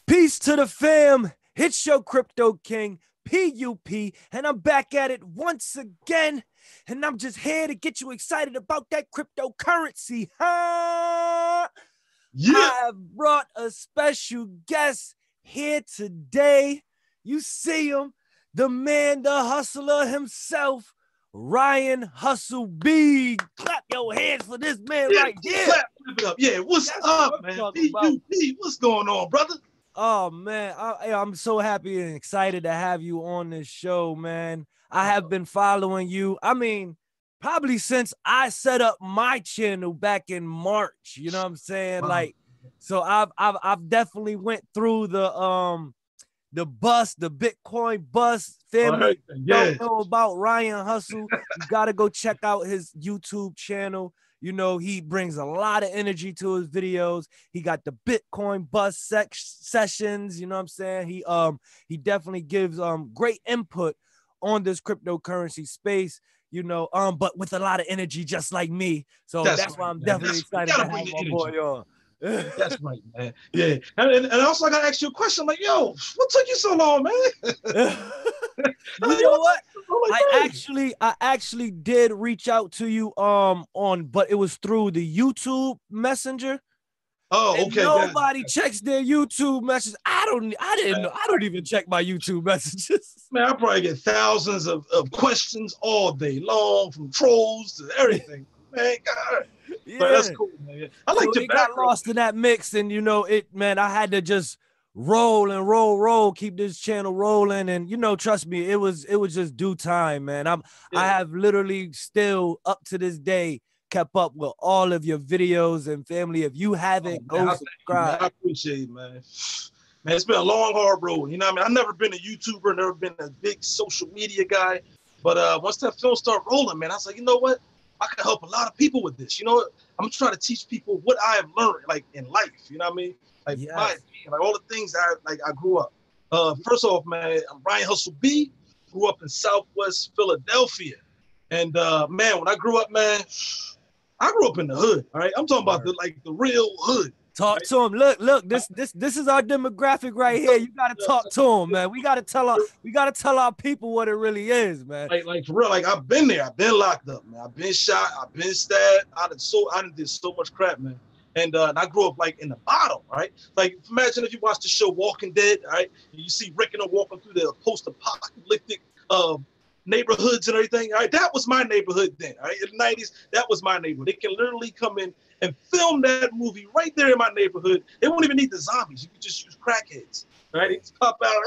Peace to the fam. It's your Crypto King, PUP, and I'm back at it once again. And I'm just here to get you excited about that cryptocurrency, huh? Yeah. I have brought a special guest here today. You see him, the man, the hustler himself, RyanHustleB. Clap your hands for this man right here. Clap it up. Yeah, what's up, man? PUP, what's going on, brother? Oh, man, I'm so happy and excited to have you on this show, man. I have been following you. I mean, probably since I set up my channel back in March, you know what I'm saying? Wow. Like, so I've definitely went through the bust, the Bitcoin bust. Family, don't know about Ryan Hustle, you got to go check out his YouTube channel. You know, he brings a lot of energy to his videos. He got the Bitcoin bust sessions, you know what I'm saying? He definitely gives great input on this cryptocurrency space, you know, but with a lot of energy, just like me. So that's why I'm definitely excited to have my boy on. That's right, man. Yeah, and also I gotta ask you a question. I'm like, yo, what took you so long, man? You know what? I actually did reach out to you but it was through the YouTube Messenger. Oh, okay. Nobody checks their YouTube messages. I don't even check my YouTube messages. Man, I probably get thousands of questions all day long from trolls to everything. Man, God. Yeah, but that's cool, man. I like so your got lost in that mix, and you know it, man. I had to just roll, keep this channel rolling, and you know, trust me, it was just due time, man. I have literally still up to this day kept up with all of your videos, and family, if you haven't, go subscribe. I appreciate it, man. Man, it's been a long, hard road. You know what I mean? I've never been a YouTuber, never been a big social media guy, but once that film started rolling, man, I was like, you know what? I can help a lot of people with this. You know what? I'm trying to teach people what I have learned, like in life. You know what I mean? Like, like all the things that I grew up. First off, man, I'm RyanHustleB. Grew up in Southwest Philadelphia, and man, when I grew up, man, I grew up in the hood. All right, I'm talking about the real hood. Talk to him. Look. This is our demographic right here. You gotta talk to him, man. We gotta tell our people what it really is, man. Like for real. Like I've been there. I've been locked up, man. I've been shot. I've been stabbed. I did so much crap, man. And I grew up like in the bottom, right? Like imagine if you watch the show Walking Dead, right? And you see Rick and them walking through the post-apocalyptic neighborhoods and everything. All right, that was my neighborhood then. All right, in the 90s, that was my neighborhood. They can literally come in and film that movie right there in my neighborhood. They won't even need the zombies. You could just use crackheads, right? They just pop out,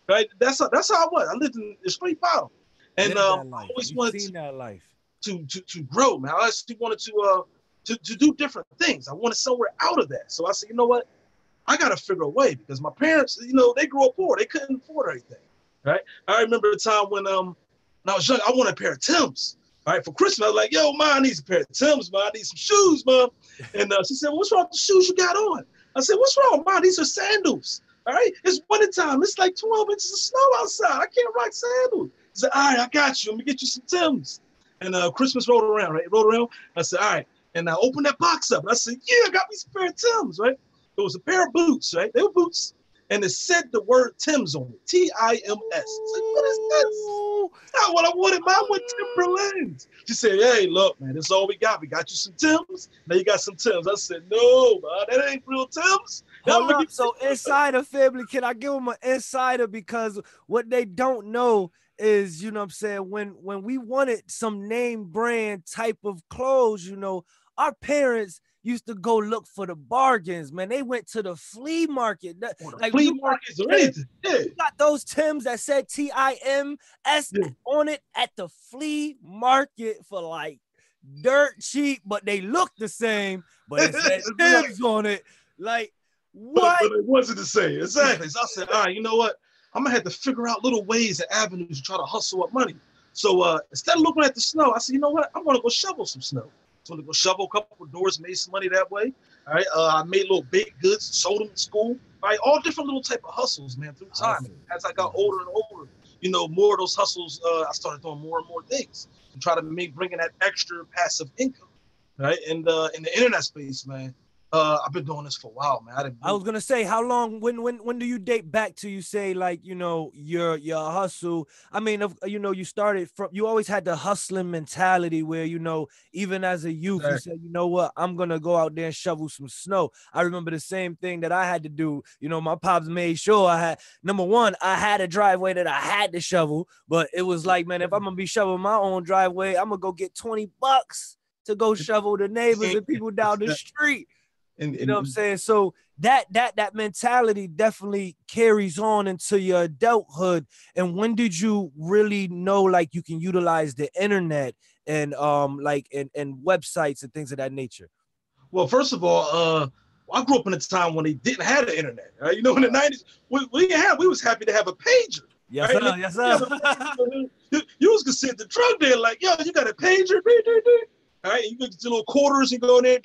right? That's how I was. I lived in the straight bottom, and I always wanted to grow, man. I actually wanted to do different things. I wanted somewhere out of that. So I said, you know what? I got to figure a way because my parents, you know, they grew up poor. They couldn't afford everything, right? I remember the time when I was young, I wanted a pair of Timbs. All right, for Christmas, I was like, yo, Mom, I need a pair of Timbs, Mom. I need some shoes, Mom. And she said, well, what's wrong with the shoes you got on? I said, what's wrong, Mom? These are sandals. All right, it's winter time. It's like 12 inches of snow outside. I can't rock sandals. I said, all right, I got you. Let me get you some Timbs. And Christmas rolled around, right? It rolled around. I said, all right. And I opened that box up. And I said, yeah, I got me some pair of Timbs, right? It was a pair of boots, right? They were boots. And it said the word Timbs on it, Tims. It's like, what is this? It's not what I wanted. Mine went Timberlands. She said, hey, look, man, this is all we got. We got you some Timbs. Now you got some Timbs. I said, no, man, that ain't real Timbs. So insider family, can I give them an insider? Because what they don't know is, you know what I'm saying, when we wanted some name brand type of clothes, you know, our parents used to go look for the bargains, man. They went to the flea market. Like flea markets or anything. Yeah. You got those Timbs that said TIMS on it at the flea market for like dirt cheap, but they look the same, but it said Timbs on it. Like, what? But it wasn't the same. Exactly. So I said, all right, you know what? I'm gonna have to figure out little ways and avenues to try to hustle up money. So instead of looking at the snow, I said, you know what? I'm gonna go shovel some snow. So I'm gonna go shovel a couple of doors, made some money that way. All right. I made little baked goods, sold them in school. All right, all different little type of hustles, man, through time. As I got older and older, you know, more of those hustles, I started doing more and more things to try to bring in that extra passive income. Right. And in the internet space, man, I've been doing this for a while, man. I was gonna say, how long? When do you date back to? You say like, you know, your hustle. I mean, you know, you started from. You always had the hustling mentality where, you know, even as a youth, you said, you know what, I'm gonna go out there and shovel some snow. I remember the same thing that I had to do. You know, my pops made sure I had, number one, I had a driveway that I had to shovel, but it was like, man, if I'm gonna be shoveling my own driveway, I'm gonna go get $20 to go shovel the neighbors and people down the street. You know what I'm saying? So that mentality definitely carries on into your adulthood. And when did you really know like you can utilize the internet and like and websites and things of that nature? Well, first of all, I grew up in a time when they didn't have the internet. Right? You know, in the 90s, we was happy to have a pager. Yes, right? Sir. Yes, sir. You was gonna sit the drug dealer like, yo, you got a pager, all right? You get the little quarters and go in there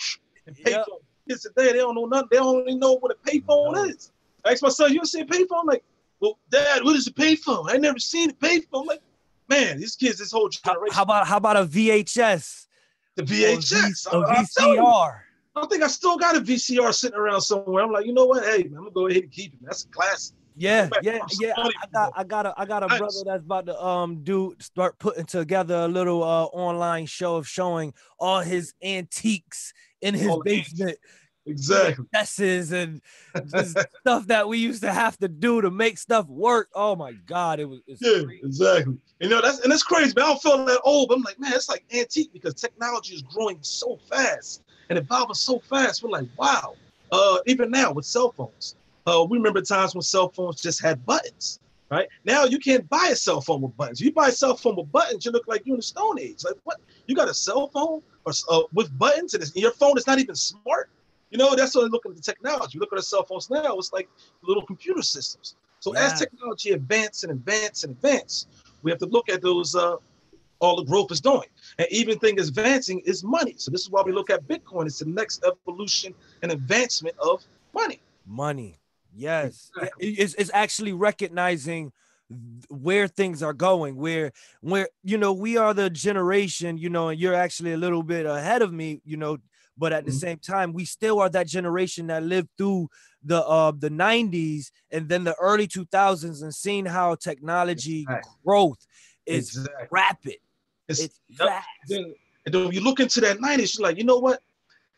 and pay for it. Kids today, they don't know nothing. They don't even know what a payphone is. I asked my son, you ever seen a payphone? I'm like, well, Dad, what is a payphone? I never seen a payphone. I'm like, man, these kids, this whole generation. How about a VHS? The VHS. A VCR. I think I still got a VCR sitting around somewhere. I'm like, you know what? Hey, man, I'm gonna go ahead and keep it. That's a classic. Yeah. I got a brother that's about to start putting together a little online show of showing all his antiques in his basement. Exactly. Messes and just stuff that we used to have to do to make stuff work. Oh my God, it's crazy. Exactly. You know, that's crazy, man. I don't feel that old, but I'm like, man, it's like antique because technology is growing so fast and evolving so fast. We're like, wow. Even now with cell phones. We remember times when cell phones just had buttons, right? Now you can't buy a cell phone with buttons. You buy a cell phone with buttons, you look like you're in the Stone Age. Like, what? You got a cell phone with buttons and your phone is not even smart? You know, that's what I look at the technology. You look at the cell phones now, it's like little computer systems. So as technology advances and advances and advances, we have to look at those, all the growth is doing. And even thing is advancing is money. So this is why we look at Bitcoin. It's the next evolution and advancement of money. Money. Yes. Exactly. It's actually recognizing where things are going, where, you know, we are the generation, you know, and you're actually a little bit ahead of me, you know, but at the same time, we still are that generation that lived through the 90s and then the early 2000s and seeing how technology growth is rapid. It's fast. Then when you look into that 90s, you're like, you know what?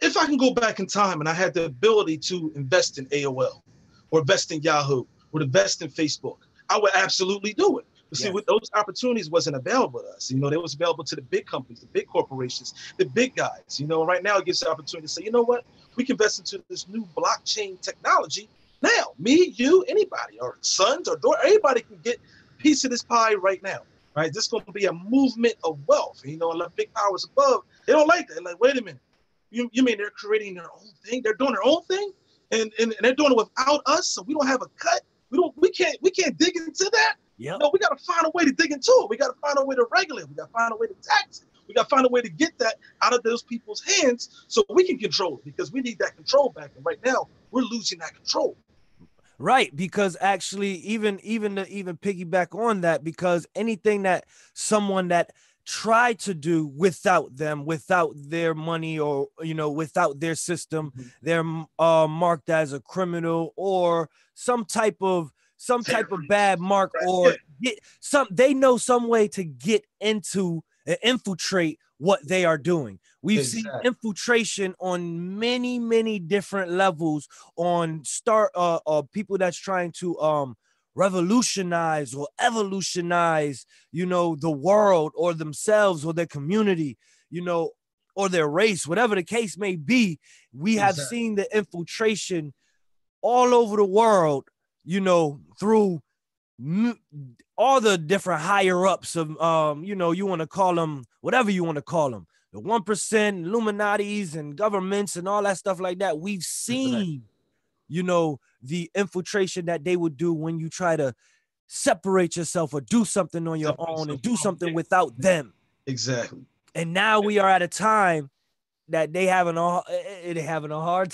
If I can go back in time and I had the ability to invest in AOL or invest in Yahoo or invest in Facebook, I would absolutely do it. But see, with those opportunities wasn't available to us. You know, they was available to the big companies, the big corporations, the big guys. You know, right now it gives the opportunity to say, you know what? We can invest into this new blockchain technology now. Me, you, anybody, or sons or daughter, everybody can get a piece of this pie right now. Right? This is going to be a movement of wealth. You know, and big powers above, they don't like that. They're like, wait a minute. You mean they're creating their own thing? They're doing their own thing? And they're doing it without us, so we don't have a cut. We can't dig into that. Yep. No, we got to find a way to dig into it. We got to find a way to regulate it. We got to find a way to tax it. We got to find a way to get that out of those people's hands so we can control it, because we need that control back. And right now, we're losing that control. Right, because actually, even to piggyback on that, because anything that someone that tried to do without them, without their money, or, you know, without their system, they're marked as a criminal or some type of bad mark, or they know some way to get into and infiltrate what they are doing. We've seen infiltration on many different levels on people that's trying to revolutionize or evolutionize, you know, the world or themselves or their community, you know, or their race, whatever the case may be. We have seen the infiltration all over the world, you know, through all the different higher ups of, you know, you want to call them whatever you want to call them, the 1%, Illuminatis and governments and all that stuff like that. We've seen, you know, the infiltration that they would do when you try to separate yourself or do something on your own and do something without them. Exactly. And now we are at a time that they having a hard time. They're having a hard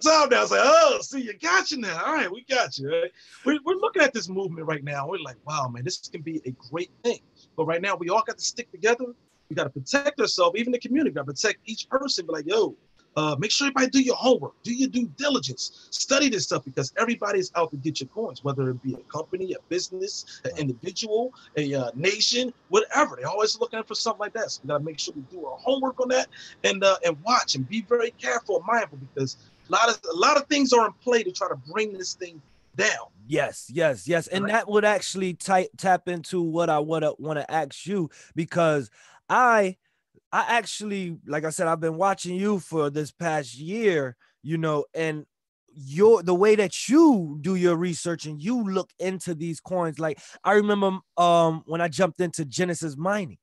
time now. It's like, oh, see, you got you now. All right, we got you. Right? We're looking at this movement right now. We're like, wow, man, this can be a great thing. But right now, we all got to stick together. We got to protect ourselves, even the community. We got to protect each person. Be like, yo, Make sure everybody do your homework, do your due diligence, study this stuff, because everybody's out to get your coins, whether it be a company, a business, an individual, a nation, whatever. They're always looking for something like that. So we gotta make sure we do our homework on that, and watch and be very careful and mindful, because a lot of things are in play to try to bring this thing down. Yes. And that would actually tap into what I want to ask you, because I actually, like I said, I've been watching you for this past year, and the way that you do your research and you look into these coins. Like, I remember when I jumped into Genesis mining,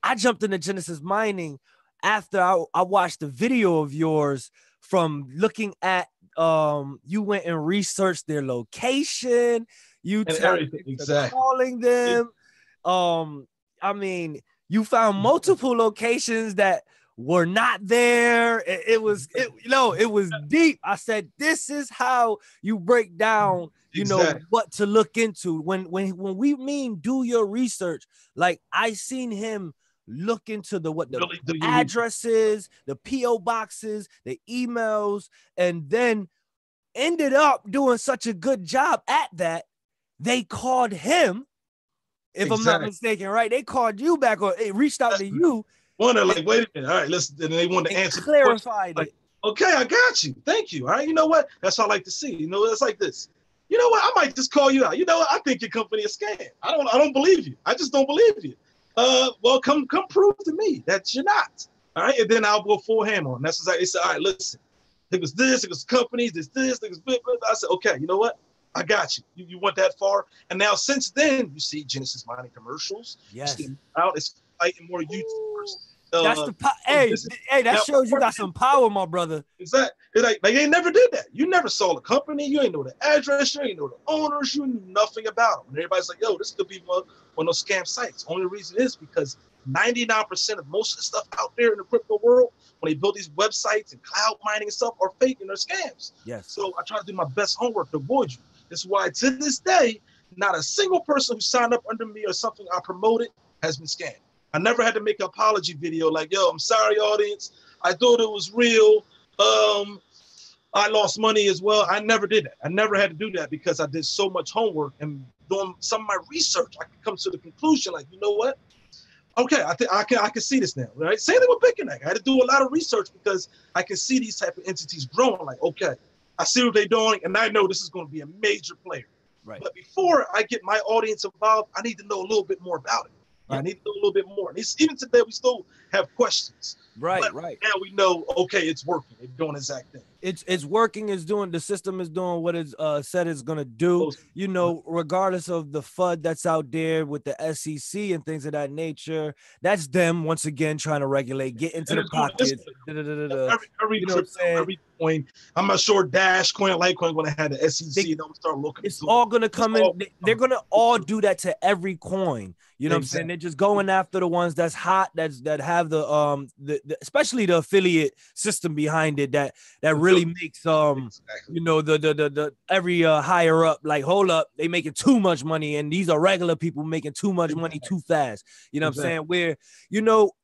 I jumped into Genesis mining after I watched the video of yours from looking at, you went and researched their location, you calling them. I mean, you found multiple locations that were not there. It was deep. I said, this is how you break down, what to look into. When we mean do your research, like, I seen him look into the addresses, the PO boxes, the emails, and then ended up doing such a good job at that. They called him, if I'm not mistaken, right? They called you back, or it reached out to you. Wonder, like, wait a minute, all right, listen. And they wanted to answer, clarified it. Okay, I got you. Thank you. All right, you know what? That's what I like to see. It's like this. You know what? I might just call you out. You know what? I think your company is scam. I don't believe you. I just don't believe you. Well, come prove to me that you're not. All right, and then I'll go full ham on. That's exactly. They said, all right, listen. It was this. It was companies. This. It was blah, blah, blah. I said, okay, you know what? I got you. You went that far, and now since then, you see Genesis mining commercials. Yes, it's fighting more YouTubers. That's the that shows you got some power, my brother. Exactly. Like they never did that. You never saw the company. You ain't know the address. You ain't know the owners. You knew nothing about them. And everybody's like, yo, this could be one of those scam sites. Only reason is because 99% of most of the stuff out there in the crypto world, when they build these websites and cloud mining and stuff, are fake and they're scams. Yes. So I try to do my best homework to avoid you. That's why to this day, not a single person who signed up under me or something I promoted has been scammed. I never had to make an apology video like, yo, I'm sorry, audience. I thought it was real. I lost money as well. I never did that. I never had to do that because I did so much homework and doing some of my research. I could come to the conclusion, like, you know what? Okay, I can see this now, right? Same thing with BitConnect. I had to do a lot of research because I can see these type of entities growing. Like, okay, I see what they're doing, and I know this is going to be a major player. Right. But before I get my audience involved, I need to know a little bit more about it. I need to know a little bit more. And even today, we still have questions. Right. Now we know, okay, it's working. It's doing the exact thing. It's working. The system is doing what it's said it's going to do, regardless of the FUD that's out there with the SEC and things of that nature. That's them, once again, trying to regulate, get into the pockets. Every coin. I'm not sure Dash Coin, Litecoin going to have the SEC. Don't start looking. It's all going to come in. They're going to all do that to every coin. You know what I'm saying? They're just going after the ones that's hot, that have the especially the affiliate system behind it that really makes the every higher up, like, hold up, they making too much money, and these are regular people making too much money too fast. You know what I'm saying? Where,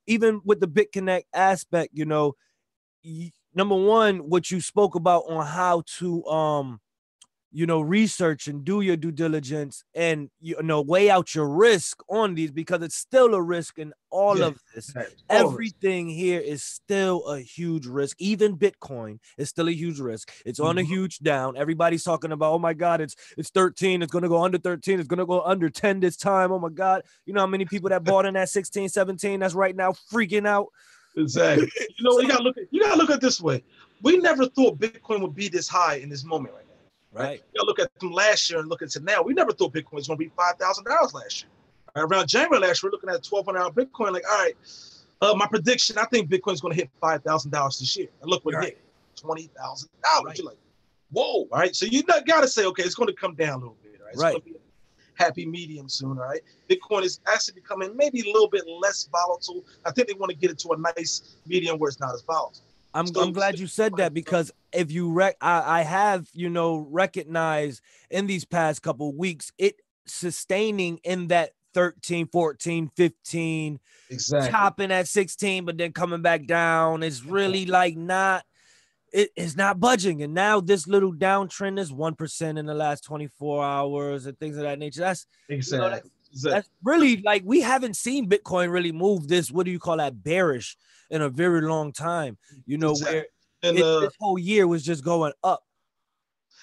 even with the BitConnect aspect, number one, what you spoke about on how to research and do your due diligence and, weigh out your risk on these, because it's still a risk in all of this. Everything here is still a huge risk. Even Bitcoin is still a huge risk. It's on a huge down. Everybody's talking about, oh my God, it's 13. It's going to go under 13. It's going to go under 10 this time. Oh my God. You know how many people that bought in at 16, 17, that's right now freaking out. Exactly. You gotta look at it this way. We never thought Bitcoin would be this high in this moment right now. Right. You gotta look at from last year and look into now. We never thought Bitcoin was going to be $5,000 last year. Around January last year, we're looking at $1,200 Bitcoin. Like, all right, my prediction, I think Bitcoin's going to hit $5,000 this year. And look what it did, $20,000. You're like, whoa! All right, so you got to say, okay, it's going to come down a little bit. Right. It's going to be a happy medium soon. All right. Bitcoin is actually becoming maybe a little bit less volatile. I think they want to get it to a nice medium where it's not as volatile. I'm glad you said that, because if you I have recognized in these past couple of weeks it sustaining in that 13, 14, 15, Exactly. topping at 16, but then coming back down. It's really like not, it's not budging. And now this little downtrend is 1% in the last 24 hours and things of that nature. That's exactly. That's really like, we haven't seen Bitcoin really move this, what do you call that, bearish in a very long time, where this whole year was just going up.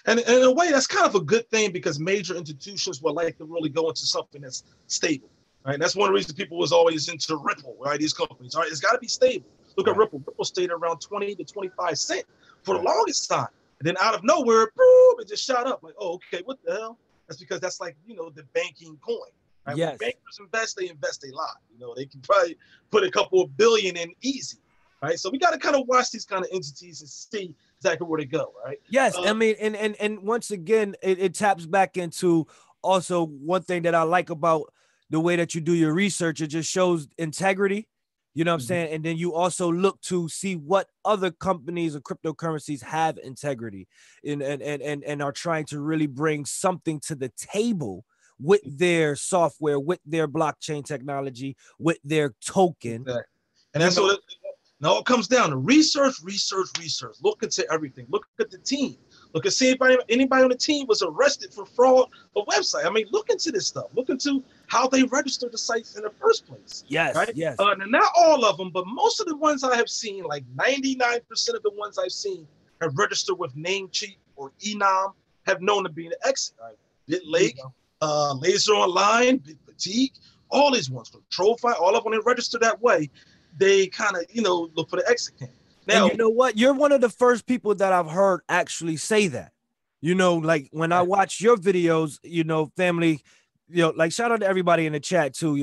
And in a way, that's kind of a good thing, because major institutions would like to really go into something that's stable, right? That's one of the reasons people was always into Ripple, right? These companies, all right? It's got to be stable. Look at Ripple. Ripple stayed around 20 to 25 cents for the longest time. And then out of nowhere, boom, it just shot up. Like, oh, okay, what the hell? That's because that's like, the banking coin. Right? Yes. When bankers invest a lot. They can probably put a couple of billion in easy, right? So we got to kind of watch these kind of entities and see exactly where they go, right? Yes, I mean, and once again, it taps back into also one thing that I like about the way that you do your research. It just shows integrity, you know what I'm saying? And then you also look to see what other companies or cryptocurrencies have integrity and are trying to really bring something to the table with their software, with their blockchain technology, with their token. Exactly. And that's what it all comes down to: research. Look into everything. Look at the team. Look and see if anybody on the team was arrested for fraud of website. I mean, look into this stuff. Look into how they registered the sites in the first place. Yes, right? Yes. And not all of them, but most of the ones I have seen, like 99% of the ones I've seen, have registered with Namecheap or Enom, have known to be an exit. Right? BitLake, Laser Online, Fatigue, all these ones, TrollFi, all of them, they register that way. They kind of, look for the exit camp. Now, and you know what? You're one of the first people that I've heard actually say that. Like when I watch your videos, family, like shout out to everybody in the chat too.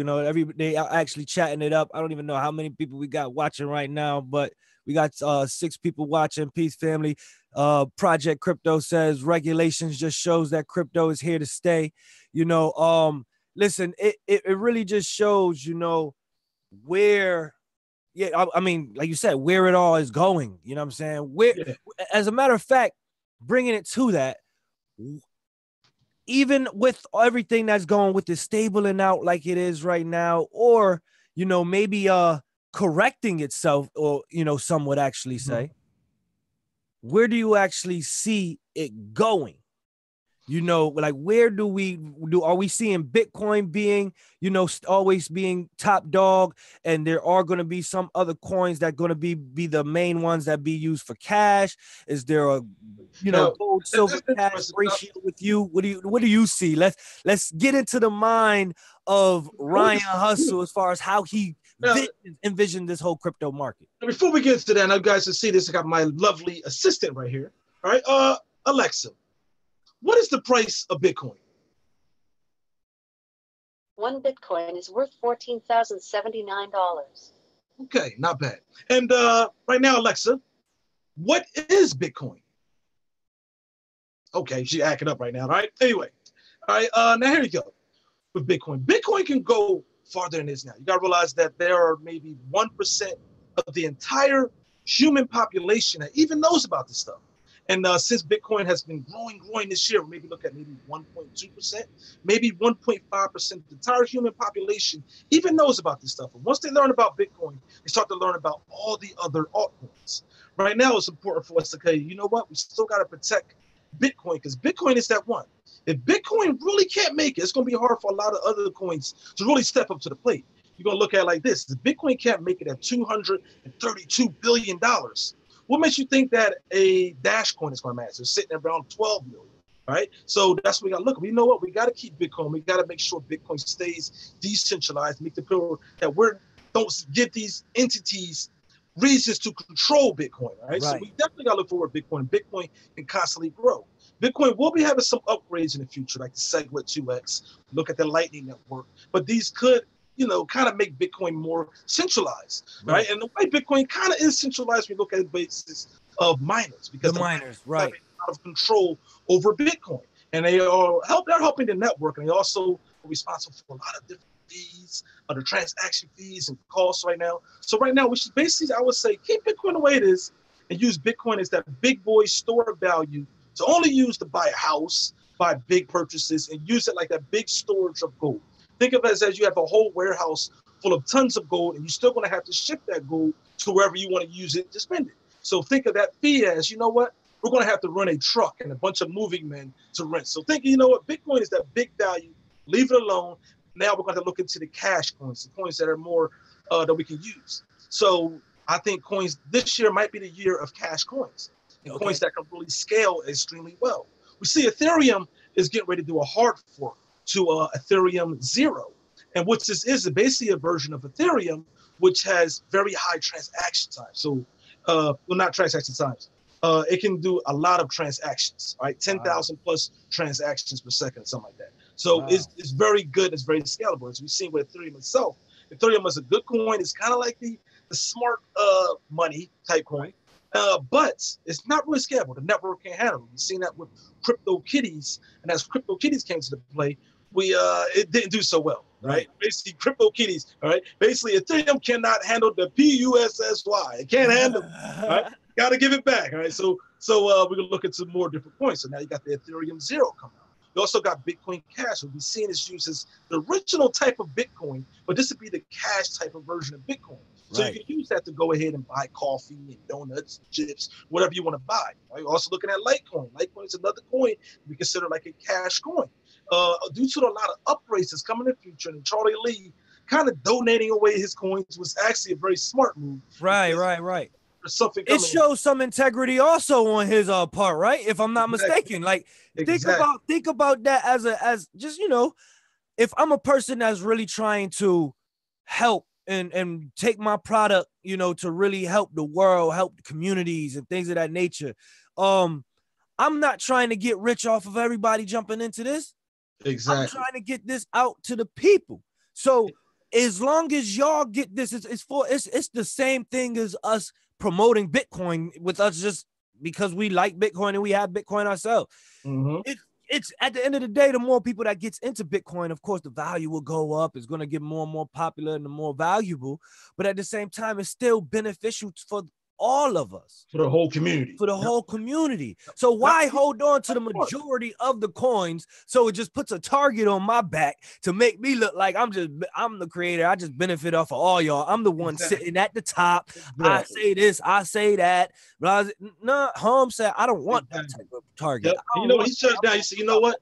They are actually chatting it up. I don't even know how many people we got watching right now, but we got 6 people watching. Peace, family. Project Crypto says regulations just shows that crypto is here to stay. Listen, it really just shows, where. Yeah, I mean, like you said, where it all is going. You know what I'm saying? As a matter of fact, bringing it to that, even with everything that's going with the stabling out like it is right now, or maybe correcting itself, or some would actually say, where do you actually see it going? Like where are we seeing Bitcoin being, always being top dog, and there are going to be some other coins that going to be the main ones that be used for cash? Is there a, gold silver cash ratio with you? What do you see? Let's get into the mind of Ryan Hustle as far as how he envisioned this whole crypto market. Before we get into that, now you guys can see this. I got my lovely assistant right here. All right, Alexa, what is the price of Bitcoin? 1 Bitcoin is worth $14,079. Okay, not bad. And right now, Alexa, what is Bitcoin? Okay, she's acting up right now. All right. Anyway, all right. Now here you go with Bitcoin. Bitcoin can go farther than this now. You got to realize that there are maybe 1% of the entire human population that even knows about this stuff. And since Bitcoin has been growing this year, maybe look at maybe 1.2%, maybe 1.5% of the entire human population even knows about this stuff. And once they learn about Bitcoin, they start to learn about all the other altcoins. Right now, it's important for us to say, you know what? We still got to protect Bitcoin, because Bitcoin is that one. If Bitcoin really can't make it, it's going to be hard for a lot of other coins to really step up to the plate. You're going to look at it like this. If Bitcoin can't make it at $232 billion, what makes you think that a Dash coin is going to match? It's sitting around 12 million, right? So that's what we got to look at. You know what? We got to keep Bitcoin. We got to make sure Bitcoin stays decentralized, make the people that don't give these entities reasons to control Bitcoin, right? So we definitely got to look forward to Bitcoin. Bitcoin can constantly grow. Bitcoin will be having some upgrades in the future, like the SegWit 2x, look at the Lightning Network, but these could, kind of make Bitcoin more centralizized, right? And the way Bitcoin kind of is centralized, we look at the basis of miners, because the miners have a lot of control over Bitcoin, and they're helping the network, and they also are responsible for a lot of different fees, the transaction fees and costs right now. So right now, we should basically, I would say, keep Bitcoin the way it is, and use Bitcoin as that big boy store of value to only use to buy a house, buy big purchases, and use it like that big storage of gold. Think of it as you have a whole warehouse full of tons of gold, and you're still going to have to ship that gold to wherever you want to use it to spend it. So think of that fee as, you know what? We're going to have to run a truck and a bunch of moving men to rent. So think, you know what? Bitcoin is that big value. Leave it alone. Now we're going to look into the cash coins, the coins that are more that we can use. So I think coins this year might be the year of cash coins and coins that can really scale extremely well. We see Ethereum is getting ready to do a hard fork to Ethereum 0. And what this is basically a version of Ethereum, which has very high transaction time. So, well, not transaction times. It can do a lot of transactions, right? 10,000 plus transactions per second, something like that. So it's very good. It's very scalable. As we've seen with Ethereum itself, Ethereum is a good coin. It's kind of like the smart money type coin, but it's not really scalable. The network can't handle it. We've seen that with CryptoKitties, and as CryptoKitties came to the play, it didn't do so well, right? Basically, CryptoKitties, all right? Basically, Ethereum cannot handle the PUSSY. It can't handle it, right? Got to give it back, all right? So we're going to look at some more different points. So now you got the Ethereum 0 coming out. You also got Bitcoin Cash. We'll be seeing this used as the original type of Bitcoin, but this would be the cash type of version of Bitcoin. So you can use that to go ahead and buy coffee and donuts, chips, whatever you want to buy. Right? Also looking at Litecoin. Litecoin is another coin we consider like a cash coin. Due to a lot of upgrades that's coming in the future, and Charlie Lee kind of donating away his coins was actually a very smart move. Right. Something it shows some integrity also on his part, right? If I'm not mistaken. Like think about that as just, you know, if I'm a person that's really trying to help and take my product, you know, to really help the world, help the communities and things of that nature. I'm not trying to get rich off of everybody jumping into this. I'm trying to get this out to the people. So as long as y'all get this, it's the same thing as us promoting Bitcoin with us just because we like Bitcoin and we have Bitcoin ourselves. It's at the end of the day, the more people that gets into Bitcoin, of course, the value will go up. It's going to get more and more popular and more valuable. But at the same time, it's still beneficial for all of us. For the whole community. For the whole community. So why hold on to the majority of the coins so it just puts a target on my back to make me look like I'm the creator. I just benefit off of all y'all. I'm the one sitting at the top. I say this, I say that. No, Holmes said, I don't want that type of target. You know, he shut down. He said, you know what?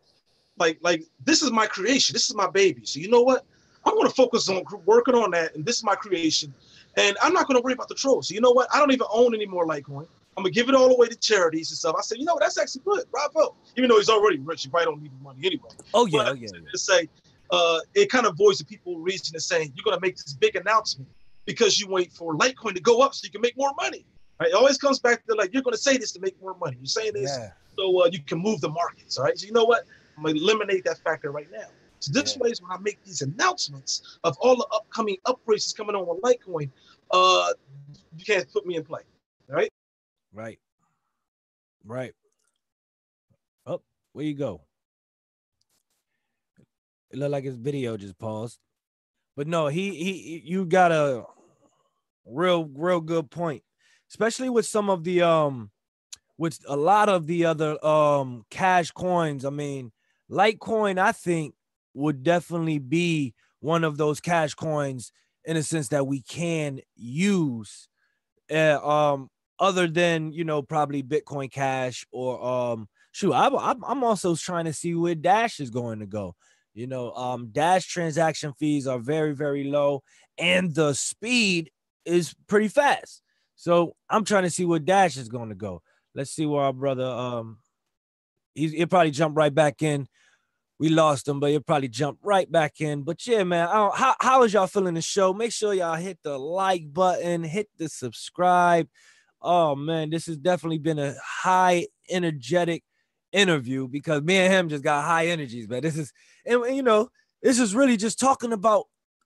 Like this is my creation. This is my baby. So you know what? I'm going to focus on working on that. And this is my creation. And I'm not going to worry about the trolls. So you know what? I don't even own any more Litecoin. I'm going to give it all away to charities and stuff. I said, you know, that's actually good. Bravo. Even though he's already rich, he probably don't need the money anyway. To say, it kind of avoids the people reason to saying, you're going to make this big announcement because you wait for Litecoin to go up so you can make more money. Right? It always comes back to like, you're going to say this to make more money. You're saying this so you can move the markets. All right. So you know what? I'm going to eliminate that factor right now. So this way is when I make these announcements of all the upcoming upgrades that's coming on with Litecoin, you can't put me in play, right? Right. Oh, where you go? It looked like his video just paused. But no, you got a real good point, especially with some of the with a lot of the other cash coins. I mean, Litecoin, I think, would definitely be one of those cash coins in a sense that we can use other than, you know, probably Bitcoin Cash or I'm also trying to see where Dash is going to go. You know, Dash transaction fees are very, very low and the speed is pretty fast. So I'm trying to see where Dash is going to go. Let's see where our brother he'll probably jump right back in. We lost him, but he'll probably jump right back in. But yeah, man, how is y'all feeling the show? Make sure y'all hit the like button, hit the subscribe. Oh, man, this has definitely been a high energetic interview because me and him just got high energies, man. This is, and you know, this is really just talking about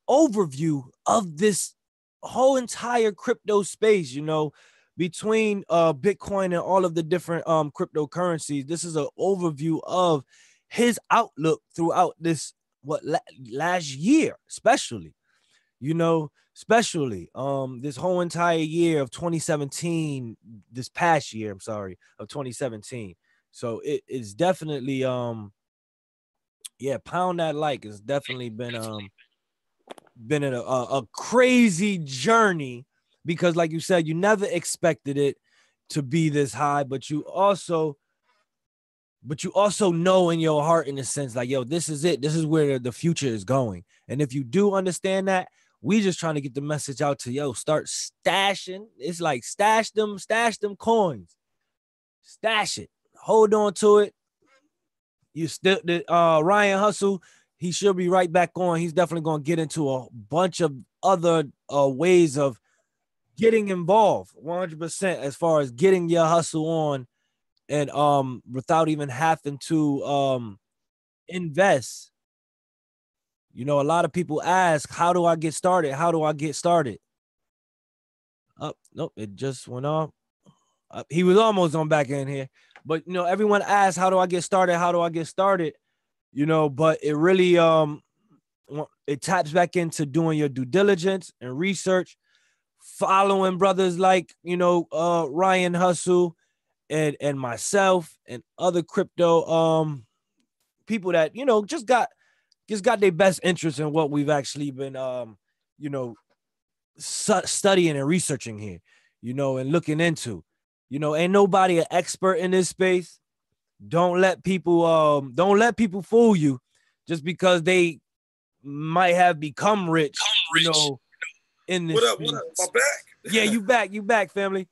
overview of this whole entire crypto space, you know, between Bitcoin and all of the different cryptocurrencies. This is an overview of his outlook throughout this last year, especially, you know, this whole entire year of 2017, this past year, I'm sorry, of 2017. So it is definitely Yeah, pound that like. It's definitely been a crazy journey because, like you said, you never expected it to be this high, but you also know in your heart, in a sense, like, yo, this is it. This is where the future is going. And if you do understand that, we just trying to get the message out to, yo, start stashing. It's like stash them coins. Stash it. Hold on to it. You still Ryan Hustle, he should be right back on. He's definitely going to get into a bunch of other ways of getting involved 100% as far as getting your hustle on, and without even having to invest. You know, a lot of people ask, how do I get started? How do I get started? Nope, it just went off. He was almost on back in here. But, you know, everyone asks, how do I get started? How do I get started? You know, but it really, it taps back into doing your due diligence and research, following brothers like, you know, Ryan Hustle and myself and other crypto people that, you know, just got their best interest in what we've actually been, you know, studying and researching here, you know, and looking into. You know, ain't nobody an expert in this space. Don't let people fool you just because they might have become rich, you know, in this. What up? My back? Yeah, you back, family.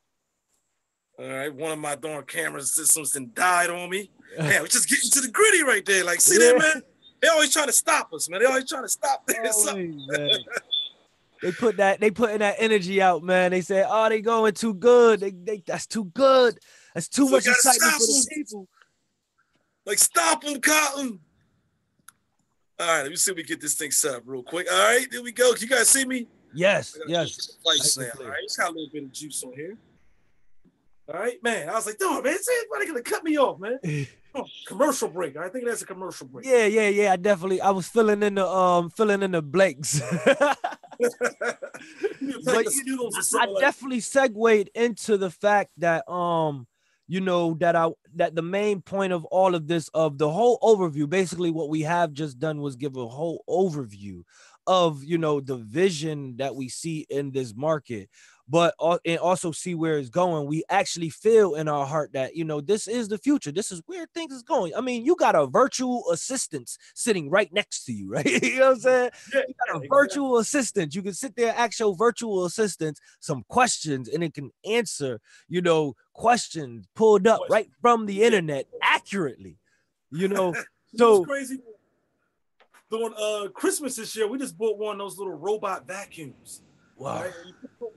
All right, one of my darn camera systems then died on me. Man, we're just getting to the gritty right there. Like, see that, man? They always trying to stop us, man. They always trying to stop this. They putting that energy out, man. They say, oh, they going too good. They that's too good. That's too much excitement for the people. Like, stop them, Cotton. All right, let me see if we get this thing set up real quick. All right, there we go. Can you guys see me? Yes. All right, it's got a little bit of juice on here. All right, man. I was like, no, man, somebody gonna cut me off, man. Oh, commercial break. I think that's a commercial break. Yeah. I was filling in the blanks. But I definitely segued into the fact that you know, that the main point of all of this, of the whole overview, basically what we have just done was give a whole overview of, you know, the vision that we see in this market, but and also see where it's going. We actually feel in our heart that, you know, this is the future. This is where things is going. I mean, you got a virtual assistant sitting right next to you, right? You know what I'm saying? You got a virtual assistant. You can sit there, ask your virtual assistant some questions, and it can answer, you know, questions pulled up right from the internet accurately. You know, so crazy. During Christmas this year, we just bought one of those little robot vacuums. Wow. Right?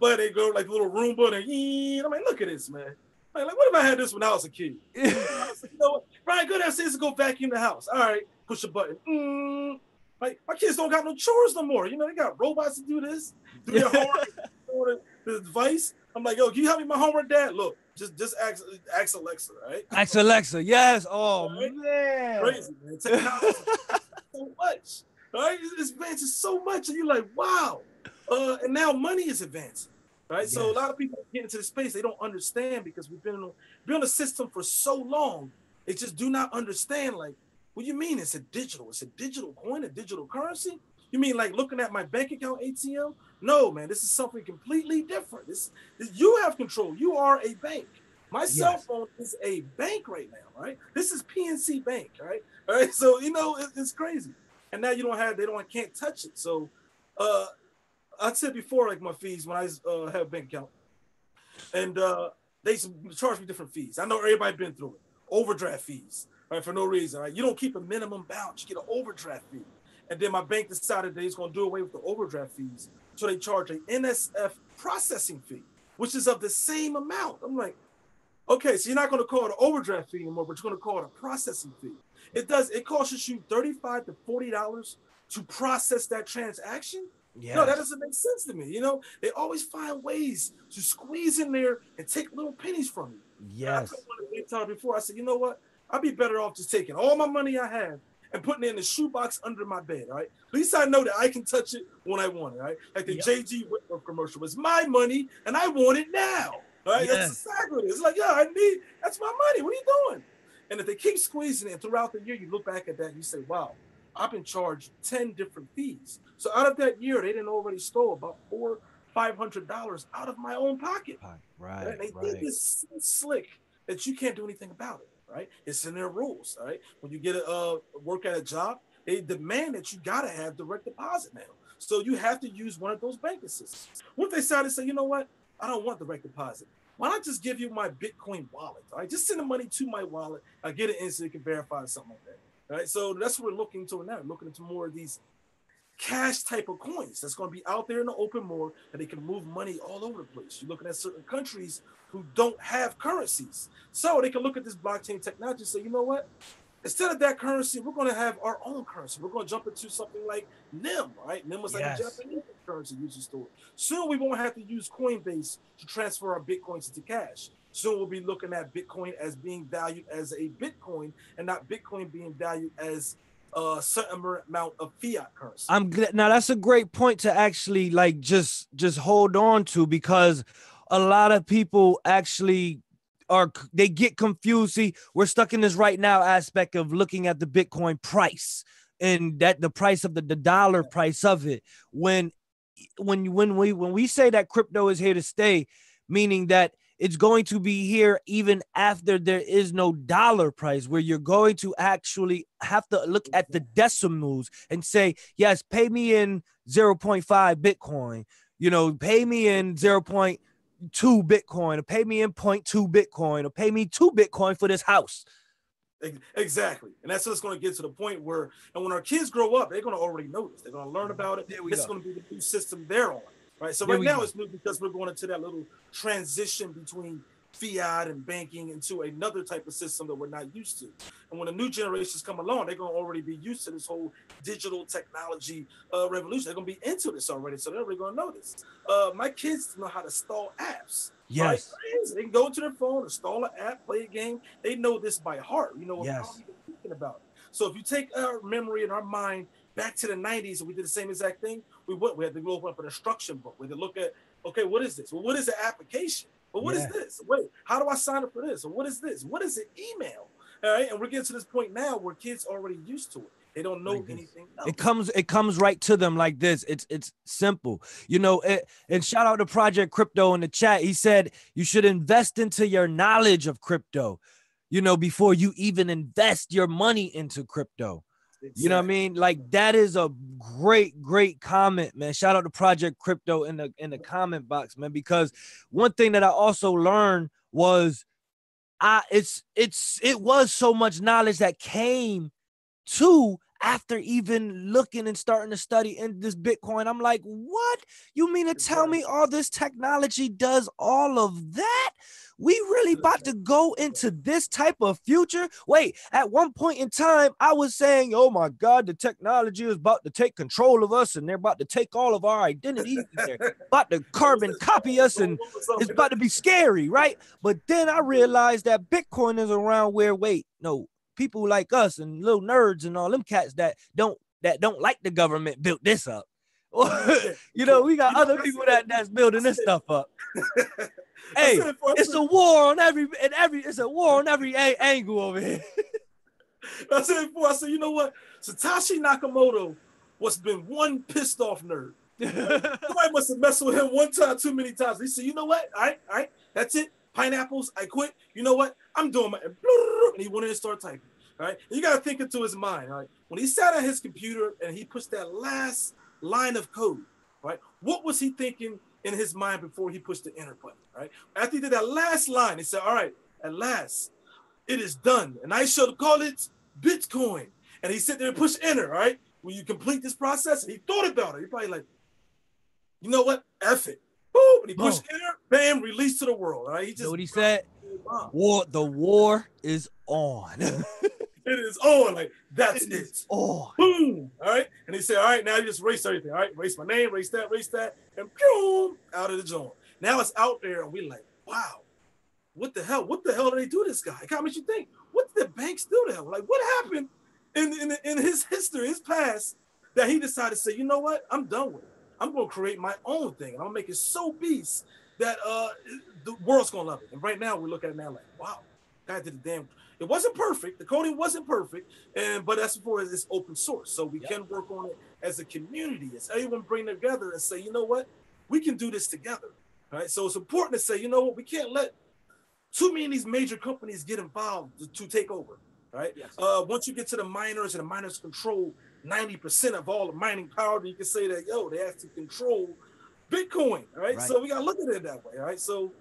But they go like a little Roomba, and I'm like, look at this, man. Like, what if I had this when I was a kid? I was like, you know what? Brian, go downstairs and go vacuum the house. All right, push a button. Like, my kids don't got no chores no more. You know, they got robots to do this, do their homework, the device. I'm like, yo, can you help me with my homework, Dad? Look, just ask Alexa, right? Ask Alexa, yes. Oh, right? Man. Crazy, man. Technology so much. Right? It's advancing so much, and you're like, wow. And now money is advancing, right? Yes. So a lot of people get into the space, they don't understand because we've been on the system for so long. They just do not understand, like, what do you mean it's a digital coin, a digital currency? You mean like looking at my bank account ATM? No, man, this is something completely different. This you have control. You are a bank. My cell phone is a bank right now, right? This is PNC Bank, right? All right, so, you know, it's crazy. And now can't touch it. So I said before, like, my fees when I have a bank account, and they charge me different fees. I know everybody been through it. Overdraft fees, right, for no reason, right? You don't keep a minimum balance, you get an overdraft fee. And then my bank decided that he's going to do away with the overdraft fees, so they charge an NSF processing fee, which is of the same amount. I'm like, okay, so you're not going to call it an overdraft fee anymore, but you're going to call it a processing fee. It costs you $35 to $40 to process that transaction. Yes. No, that doesn't make sense to me. You know, they always find ways to squeeze in there and take little pennies from you. Yes. I told before, I said, you know what? I'd be better off just taking all my money I have and putting it in the shoebox under my bed, all right? At least I know that I can touch it when I want it, right? Like the JG Whitworth commercial. It's my money, and I want it now, right? Yes. That's exactly what it is. It's like, yeah, that's my money. What are you doing? And if they keep squeezing it throughout the year, you look back at that and you say, wow, I've been charged 10 different fees. So out of that year, they didn't already stole about $400-500 out of my own pocket. Right. And they did this so slick that you can't do anything about it. Right? It's in their rules. Right? When you get a work at a job, they demand that you gotta have direct deposit now. So you have to use one of those banking systems. What if they decided to say, you know what? I don't want direct deposit. Why not just give you my Bitcoin wallet? Right? Just send the money to my wallet. I get it instantly, can verify something like that. Right? So that's what we're looking into now. We're looking into more of these cash type of coins that's going to be out there in the open more, and they can move money all over the place. You're looking at certain countries who don't have currencies. So they can look at this blockchain technology and say, you know what? Instead of that currency, we're going to have our own currency. We're going to jump into something like NIM, right? NIM was like a Japanese currency used to store. Soon we won't have to use Coinbase to transfer our Bitcoins into cash. Soon we'll be looking at Bitcoin as being valued as a Bitcoin and not Bitcoin being valued as a certain amount of fiat currency. I'm glad. Now that's a great point to actually like just hold on to, because a lot of people actually they get confused. See, we're stuck in this right now aspect of looking at the Bitcoin price and that the price of the dollar price of it. When we say that crypto is here to stay, meaning that it's going to be here even after there is no dollar price, where you're going to actually have to look at the decimals and say, yes, pay me in 0.5 Bitcoin, pay me in 0.2 Bitcoin, or pay me in 0.2 Bitcoin, or pay me 2 Bitcoin for this house. Exactly. And that's what's going to get to the point where, and when our kids grow up, they're going to already know this. They're going to learn about it. This is going to be the new system they're on. Right. So right now it's new because we're going into that little transition between fiat and banking into another type of system that we're not used to. And when the new generations come along, they're going to already be used to this whole digital technology revolution. They're going to be into this already. So they're already going to know this. My kids know how to install apps. Yes. Right? They can go to their phone, install an app, play a game. They know this by heart. Without even thinking about it. So if you take our memory and our mind back to the 90s, and we did the same exact thing, we had to go up an instruction book. We had to look at, okay, what is this? Well, what is the application? Well, what is this? Wait, how do I sign up for this? Or what is this? What is an email? All right, and we're getting to this point now where kids are already used to it. They don't know anything else. It comes right to them like this. It's simple, and shout out to Project Crypto in the chat. He said you should invest into your knowledge of crypto, before you even invest your money into crypto. Exactly. You know what I mean? Like, that is a great comment, man. Shout out to Project Crypto in the comment box, man, because one thing that I also learned was it was so much knowledge that came to after even looking and starting to study in this Bitcoin. I'm like, what? You mean to tell me all this technology does all of that? We really about to go into this type of future? Wait, at one point in time, I was saying, oh my God, the technology is about to take control of us and they're about to take all of our identities. They're about to carbon copy us and it's about to be scary, right? But then I realized that Bitcoin is around where, people like us and little nerds and all them cats that don't like the government built this up. We got other people that's building this stuff up. Hey, it's a war on every angle over here. I said it before. I said, you know what? Satoshi Nakamoto was been one pissed off nerd. Somebody must have messed with him one time too many times. He said, you know what? All right, that's it. Pineapples, I quit. You know what? I'm doing my, and he went in and started typing. All right, and you got to think into his mind. All right, when he sat at his computer and he pushed that last line of code, right? What was he thinking in his mind before he pushed the enter button? Right? After he did that last line, he said, "All right, at last, it is done, and I shall call it Bitcoin." And he sit there and push enter. Right? Will you complete this process? And he thought about it. He probably like, you know what? F it. Boom! And he pushed enter. Bam! Released to the world. Right? He just. You know what he said? The war is on. It is on. Like, that's it. On. Boom. All right. And he said, all right, now you just erase everything. All right. Erase my name, erase that, and boom, out of the joint. Now it's out there, and we're like, wow, what the hell? What the hell did they do to this guy? It kind of makes you think, what did the banks do to him? Like, what happened in his history, his past, that he decided to say, you know what? I'm done with it. I'm going to create my own thing, and I'm going to make it so beast that the world's going to love it. And right now, we look at it now like, wow, guy did a damn. It wasn't perfect. The coding wasn't perfect, but that's for it's open source, so we can work on it as a community, as everyone bring together and say, you know what, we can do this together, right? So it's important to say, you know what, we can't let too many of these major companies get involved to take over, right? Yes. Once you get to the miners and the miners control 90% of all the mining power, you can say that, yo, they have to control Bitcoin, right? So we got to look at it that way, right? So,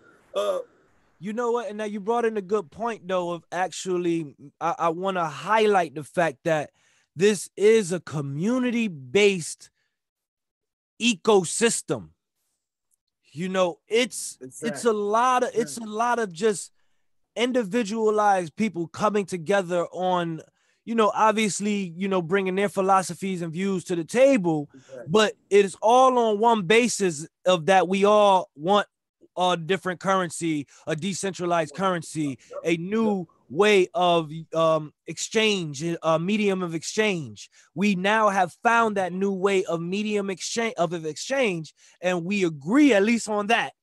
you know what? And now you brought in a good point, though, of actually, I want to highlight the fact that this is a community-based ecosystem. You know, it's a lot of just individualized people coming together on, you know, obviously, you know, bringing their philosophies and views to the table, but it is all on one basis of that we all want a different currency, a decentralized currency, a new way of exchange, a medium of exchange. We now have found that new way of medium exchange, and we agree at least on that.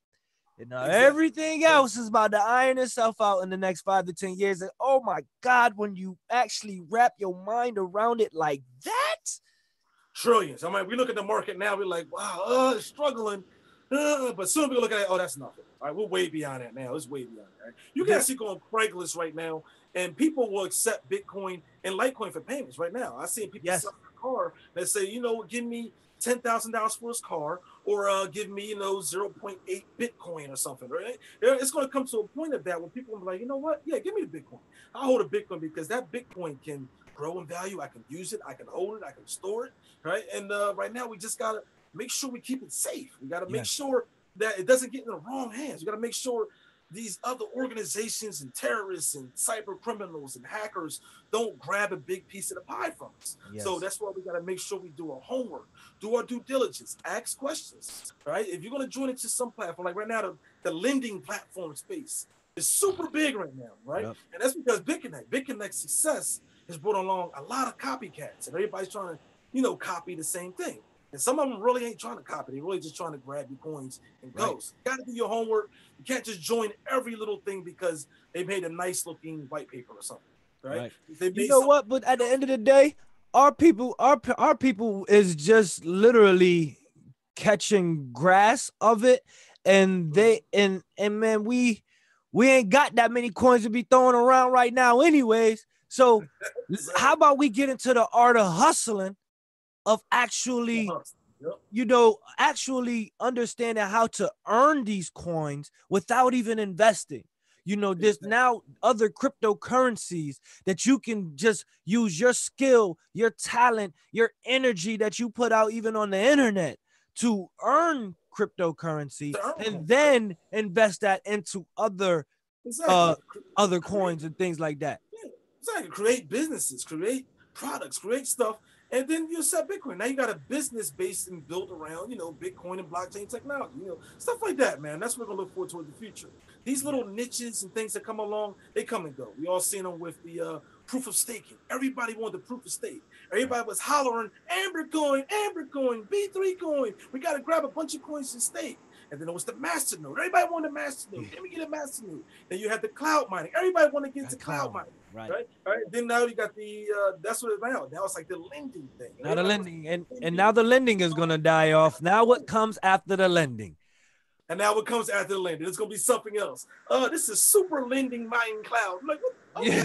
And now everything else is about to iron itself out in the next 5 to 10 years. And oh my God, when you actually wrap your mind around it like that, trillions. I mean, we look at the market now, we're like, wow, it's struggling. But soon we look at it, oh, that's nothing. All right, we're way beyond that now. It's way beyond that. Right? You can actually go on Craigslist right now, and people will accept Bitcoin and Litecoin for payments right now. I've seen people sell a car that say, you know, give me $10,000 for his car, or give me, you know, 0.8 Bitcoin or something, right? It's going to come to a point of that when people will be like, you know what? Yeah, give me the Bitcoin. I'll hold a Bitcoin because that Bitcoin can grow in value. I can use it. I can hold it. I can store it, right? And right now we just got to make sure we keep it safe. We got to make sure that it doesn't get in the wrong hands. We got to make sure these other organizations and terrorists and cyber criminals and hackers don't grab a big piece of the pie from us. So that's why we got to make sure we do our homework, do our due diligence, ask questions, right? If you're going to join into some platform, like right now, the lending platform space is super big right now, right? And that's because BitConnect's success has brought along a lot of copycats, and everybody's trying to, you know, copy the same thing. And some of them really ain't trying to copy. They're really just trying to grab your coins and go. So you got to do your homework. You can't just join every little thing because they made a nice looking white paper or something, right? You know what? But at the end of the day, our people is just literally catching grass of it, and and man, we ain't got that many coins to be throwing around right now, anyways. So how about we get into the art of hustling? Of actually, you know, actually understanding how to earn these coins without even investing. You know, there's now other cryptocurrencies that you can just use your skill, your talent, your energy that you put out even on the internet to earn cryptocurrency and then invest that into other other coins and things like that. Exactly. Create businesses, create products, create stuff. And then you set Bitcoin. Now you got a business based and built around, you know, Bitcoin and blockchain technology, you know, stuff like that, man. That's what we're gonna look forward toward the future. These little niches and things that come along, they come and go. We all seen them with the proof of staking. Everybody wanted the proof of stake. Everybody was hollering, Amber coin, B3 coin. We got to grab a bunch of coins and stake. And then it was the master node. Everybody wanted a master node. Let me get a master node. Then you had the cloud mining. Everybody wanted to get into cloud mining. Right. Then now you got the that's what it's now. Now it's like the lending thing. Now the lending and now the lending is gonna die off. Now what comes after the lending? And now what comes after the lending? It's gonna be something else. This is super lending mining cloud. I'm like, what? Okay.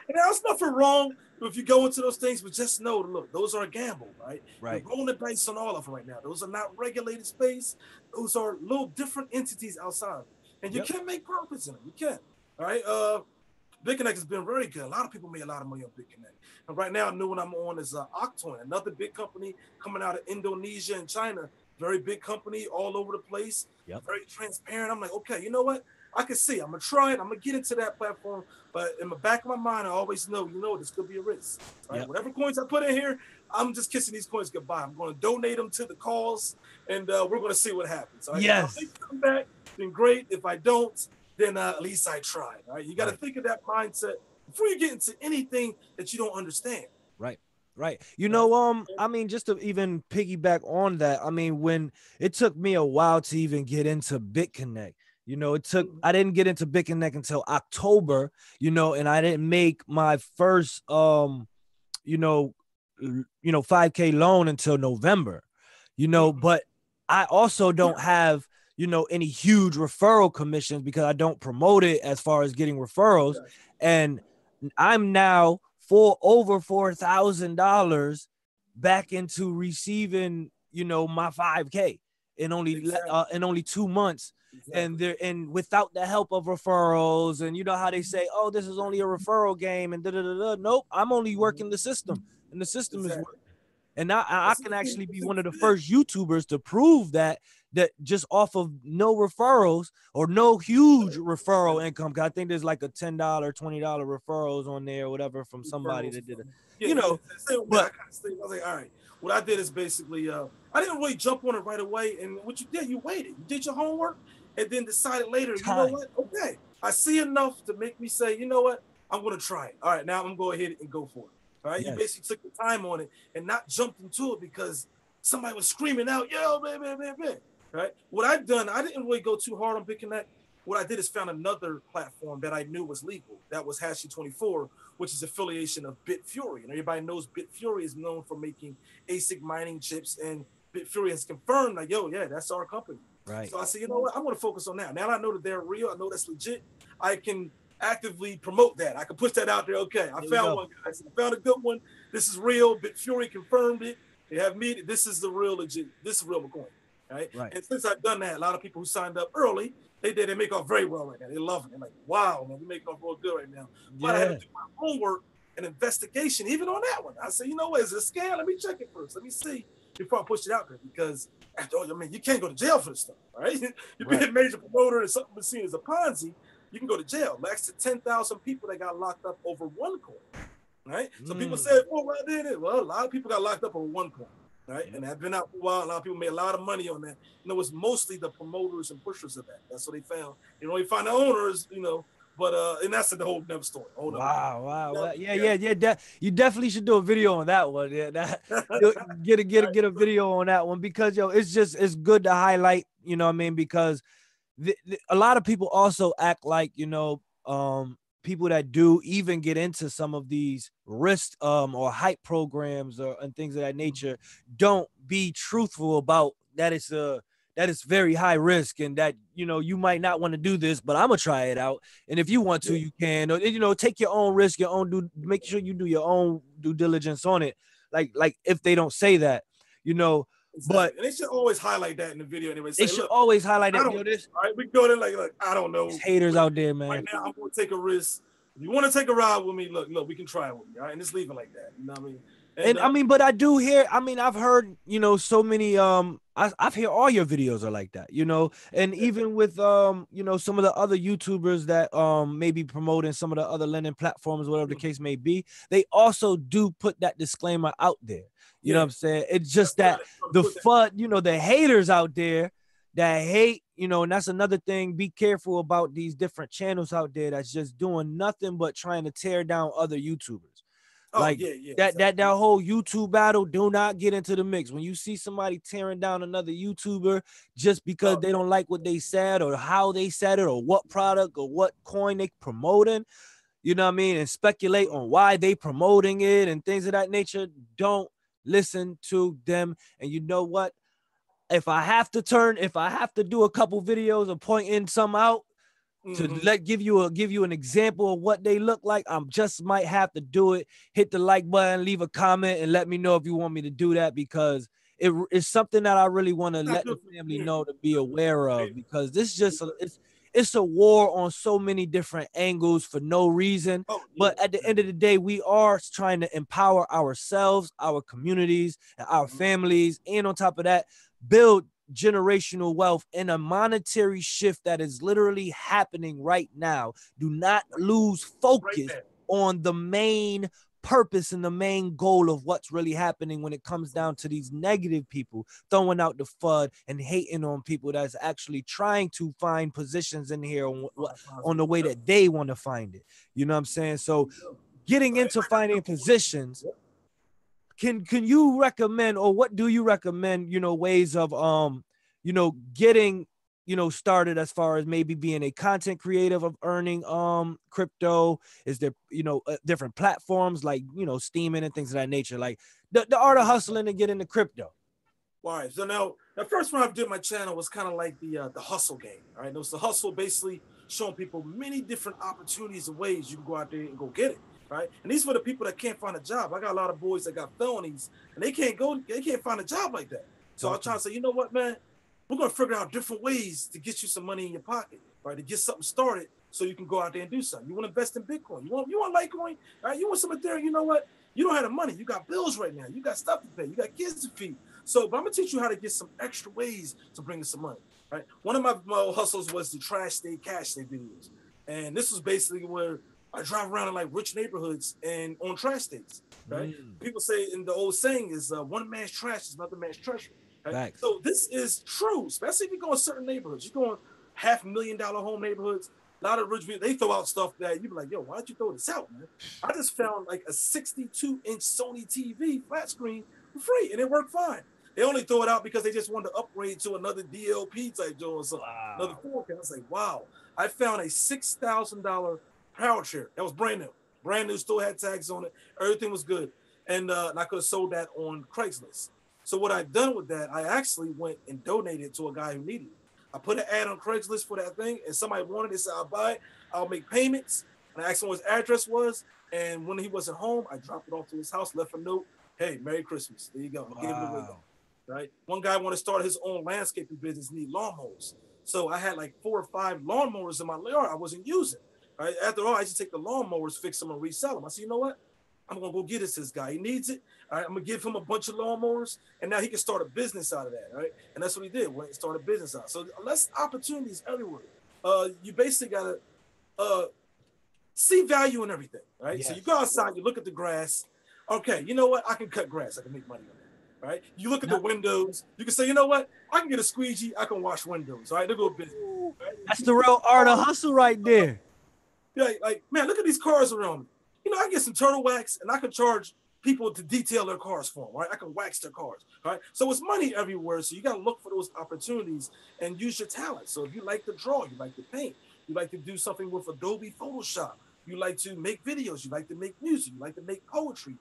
And there's nothing wrong if you go into those things, but just know, look, those are a gamble, right? You're rolling the dice on all of them right now. Those are not regulated space. Those are little different entities outside, and you can make profits in them. You can. All right. BitConnect has been very good. A lot of people made a lot of money on BitConnect. And right now, the new one I'm on is Octoin, another big company coming out of Indonesia and China. Very big company all over the place. Very transparent. I'm like, okay, you know what? I can see. I'm going to try it. I'm going to get into that platform. But in the back of my mind, I always know, you know, this could be a risk. Right? Whatever coins I put in here, I'm just kissing these coins goodbye. I'm going to donate them to the cause, and we're going to see what happens. Right? Yes. If I come back, then great. If I don't, then at least I tried. Right? You got to think of that mindset before you get into anything that you don't understand. Right. You know, I mean, just to even piggyback on that, I mean, when it took me a while to even get into BitConnect, You know, it took, I didn't get into Bick and Neck until October, you know, and I didn't make my first, you know, 5K loan until November, you know, but I also don't have, you know, any huge referral commissions because I don't promote it as far as getting referrals. And I'm now over $4,000 back into receiving, you know, my 5K in only 2 months. And without the help of referrals, and you know how they say, oh, this is only a referral game, and nope, I'm only working the system, and the system is working. And now I can actually be one of the first YouTubers to prove that just off of no referrals or no huge referral income. I think there's like a $10, $20 referrals on there or whatever from somebody that did it. Yeah, you know, but I was like, all right, what I did is basically, I didn't really jump on it right away. And what you did, you waited, you did your homework, and then decided later, you know what? Okay, I see enough to make me say, you know what? I'm going to try it. All right, now I'm going to go ahead and go for it. All right, you basically took the time on it and not jumped into it because somebody was screaming out, yo, man. Right? What I've done, I didn't really go too hard on Bick and Neck. What I did is found another platform that I knew was legal. That was Hashi24, which is affiliation of Bitfury. And everybody knows Bitfury is known for making ASIC mining chips, and Bitfury has confirmed, like, yo, yeah, that's our company. Right. So I said, you know what? I'm going to focus on that. Now I know that they're real. I know that's legit. I can actively promote that. I can push that out there. Okay, I found one, guys. I found a good one. This is real. Bitfury confirmed it. They have me. This is the real legit. This is real McCoin. Right? And since I've done that, a lot of people who signed up early, they make off very well right now. They love it. They're like, wow, man, we're making off real good right now. But I had to do my homework and investigation even on that one. I said, you know what, is it a scam? Let me check it first. Let me see before I push it out there, because after all, I mean, you can't go to jail for this stuff, right? You've been a major promoter and something seen as a Ponzi, you can go to jail. Next to 10,000 people that got locked up over one coin, right? So people say, well, why did it? Well, a lot of people got locked up over one coin. Right, and I've been out for a while. A lot of people made a lot of money on that. You know, it's mostly the promoters and pushers of that. That's what they found. You know, you find the owners, you know, but and that's the whole never story. Wow. Yeah. You definitely should do a video on that one. Yeah, get a video on that one, because it's good to highlight. You know what I mean? Because a lot of people also act like, you know, people that do even get into some of these risk or hype programs and things of that nature don't be truthful about that. It's very high risk, and that, you know, you might not want to do this, but I'm gonna try it out. And if you want to, you can, or, you know, take your own risk, make sure you do your own due diligence on it. Like if they don't say that, you know. But and they should always highlight that in the video anyway. They should always highlight that. All right, we go there like I don't know. There's haters out there, man. Right now, I'm going to take a risk. If you want to take a ride with me, look, we can try it with me, all right? And just leave it like that. You know what I mean? And I mean, but I do hear, I mean, I've heard, you know, so many, I've heard all your videos are like that, you know, and even with, you know, some of the other YouTubers that maybe promoting some of the other lending platforms, whatever the case may be, they also do put that disclaimer out there. You know what I'm saying? It's just that the FUD, you know, the haters out there that hate, you know, and that's another thing. Be careful about these different channels out there that's just doing nothing but trying to tear down other YouTubers. That whole YouTube battle, do not get into the mix. When you see somebody tearing down another YouTuber just because they don't like what they said or how they said it or what product or what coin they promoting, you know what I mean, and speculate on why they promoting it and things of that nature, don't listen to them. And you know what? If I have to do a couple videos of pointing some out to give you an example of what they look like, I just might have to do it. Hit the like button, leave a comment, and let me know if you want me to do that, because it's something that I really want to let the family know, to be aware of, because this just it's a war on so many different angles for no reason. But at the end of the day, we are trying to empower ourselves, our communities, and our families, and on top of that, build generational wealth in a monetary shift that is literally happening right now. Do not lose focus on the main purpose and the main goal of what's really happening when it comes down to these negative people throwing out the FUD and hating on people that's actually trying to find positions in here on the way that they want to find it. You know what I'm saying? So getting into finding positions, can you recommend, or what do you recommend, you know, ways of, you know, getting started as far as maybe being a content creative of earning crypto? Is there, different platforms like, steaming and things of that nature, like the art of hustling to get into crypto? All right. So now the first one I did my channel was kind of like the hustle game. All right. It was the hustle, basically showing people many different opportunities and ways you can go out there and go get it. Right. And these were the people that can't find a job. I got a lot of boys that got felonies and they can't find a job like that. So I'm trying to say, you know what, man, we're going to figure out different ways to get you some money in your pocket, right? To get something started so you can go out there and do something. You want to invest in Bitcoin. You want Litecoin, right? You want some Ethereum. You know what? You don't have the money. You got bills right now. You got stuff to pay. You got kids to feed. So, but I'm going to teach you how to get some extra ways to bring in some money, right? One of my hustles was the trash stay, cash stay videos. And this was basically where I drive around in like rich neighborhoods and on trash states, right? People say, in the old saying is one man's trash is another man's treasure. Right? So this is true, especially if you go in certain neighborhoods. You go in $500,000 home neighborhoods. A lot of rich people, they throw out stuff that you be like, yo, why'd you throw this out, man? I just found like a 62-inch Sony TV flat screen for free, and it worked fine. They only throw it out because they just wanted to upgrade to another DLP type joint or something, another 4K. I was like, wow. I found a $6,000 power chair that was brand new, still had tags on it. Everything was good, and I could have sold that on Craigslist. So what I've done with that, I actually went and donated to a guy who needed it. I put an ad on Craigslist for that thing, and somebody wanted it, said, I'll buy it, I'll make payments. And I asked him what his address was, and when he wasn't home, I dropped it off to his house, left a note, hey, Merry Christmas. There you go. Wow. Give him the window, right? One guy wanted to start his own landscaping business, need lawnmowers. So I had like 4 or 5 lawnmowers in my yard I wasn't using. Right? After all, I used to take the lawnmowers, fix them, and resell them. I said, you know what? I'm going to go get this guy. He needs it. All right, I'm going to give him a bunch of lawnmowers, and now he can start a business out of that, right? And that's what he did, went and started a business out. So less opportunities everywhere. You basically got to see value in everything, right? Yes. So you go outside, you look at the grass. Okay, you know what? I can cut grass. I can make money on that, right? You look at the windows. You can say, you know what? I can get a squeegee. I can wash windows, right? They'll go business. Right? That's the real art of hustle right there. Yeah, like, man, look at these cars around me. You know, I get some turtle wax, and I can charge people to detail their cars for them, right? I can wax their cars, right? So it's money everywhere. So you got to look for those opportunities and use your talent. So if you like to draw, you like to paint, you like to do something with Adobe Photoshop, you like to make videos, you like to make music, you like to make poetry,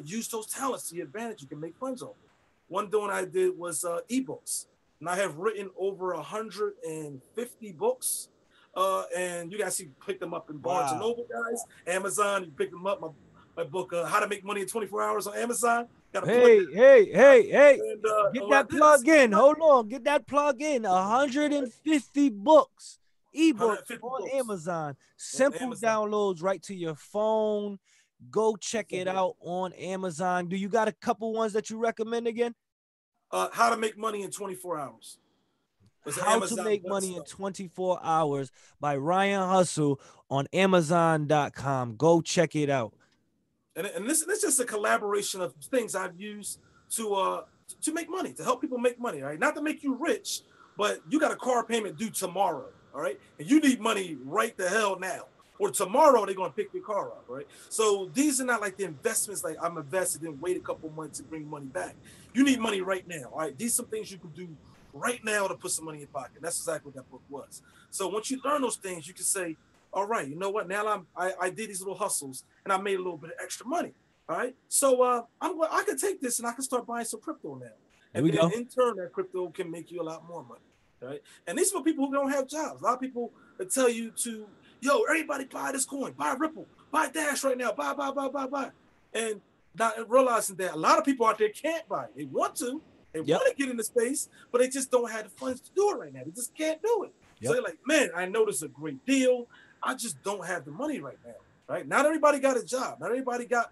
use those talents to your advantage. You can make funds off it. One thing I did was ebooks, and I have written over 150 books. And you guys see pick them up in Barnes and Noble, guys. Amazon, you pick them up. My book, How to Make Money in 24 Hours on Amazon. Hey. And, get that plug in. Hold on. Get that plug in. 150 books. Ebooks on Amazon. Simple downloads right to your phone. Go check it out on Amazon. Do you got a couple ones that you recommend again? How to Make Money in 24 Hours. How to Make Money in 24 Hours by Ryan Hustle on Amazon.com. Go check it out. And this is just a collaboration of things I've used to make money, to help people make money, right? Not to make you rich, but you got a car payment due tomorrow, all right? And you need money right the hell now. Or tomorrow they're going to pick your car up, right? So these are not like the investments like I'm invested in, wait a couple months to bring money back. You need money right now, all right? These are some things you can do right now to put some money in your pocket. That's exactly what that book was. So once you learn those things, you can say, all right, you know what? Now I did these little hustles and I made a little bit of extra money. All right. So I can take this and I can start buying some crypto now. And then in turn, that crypto can make you a lot more money. Right. And these are for people who don't have jobs. A lot of people that tell you to, yo, everybody buy this coin, buy Ripple, buy Dash right now, buy. And not realizing that a lot of people out there can't buy it. They want to. They want to get into space, but they just don't have the funds to do it right now. They just can't do it. So they're like, man, I know this is a great deal. I just don't have the money right now, right? Not everybody got a job. Not everybody got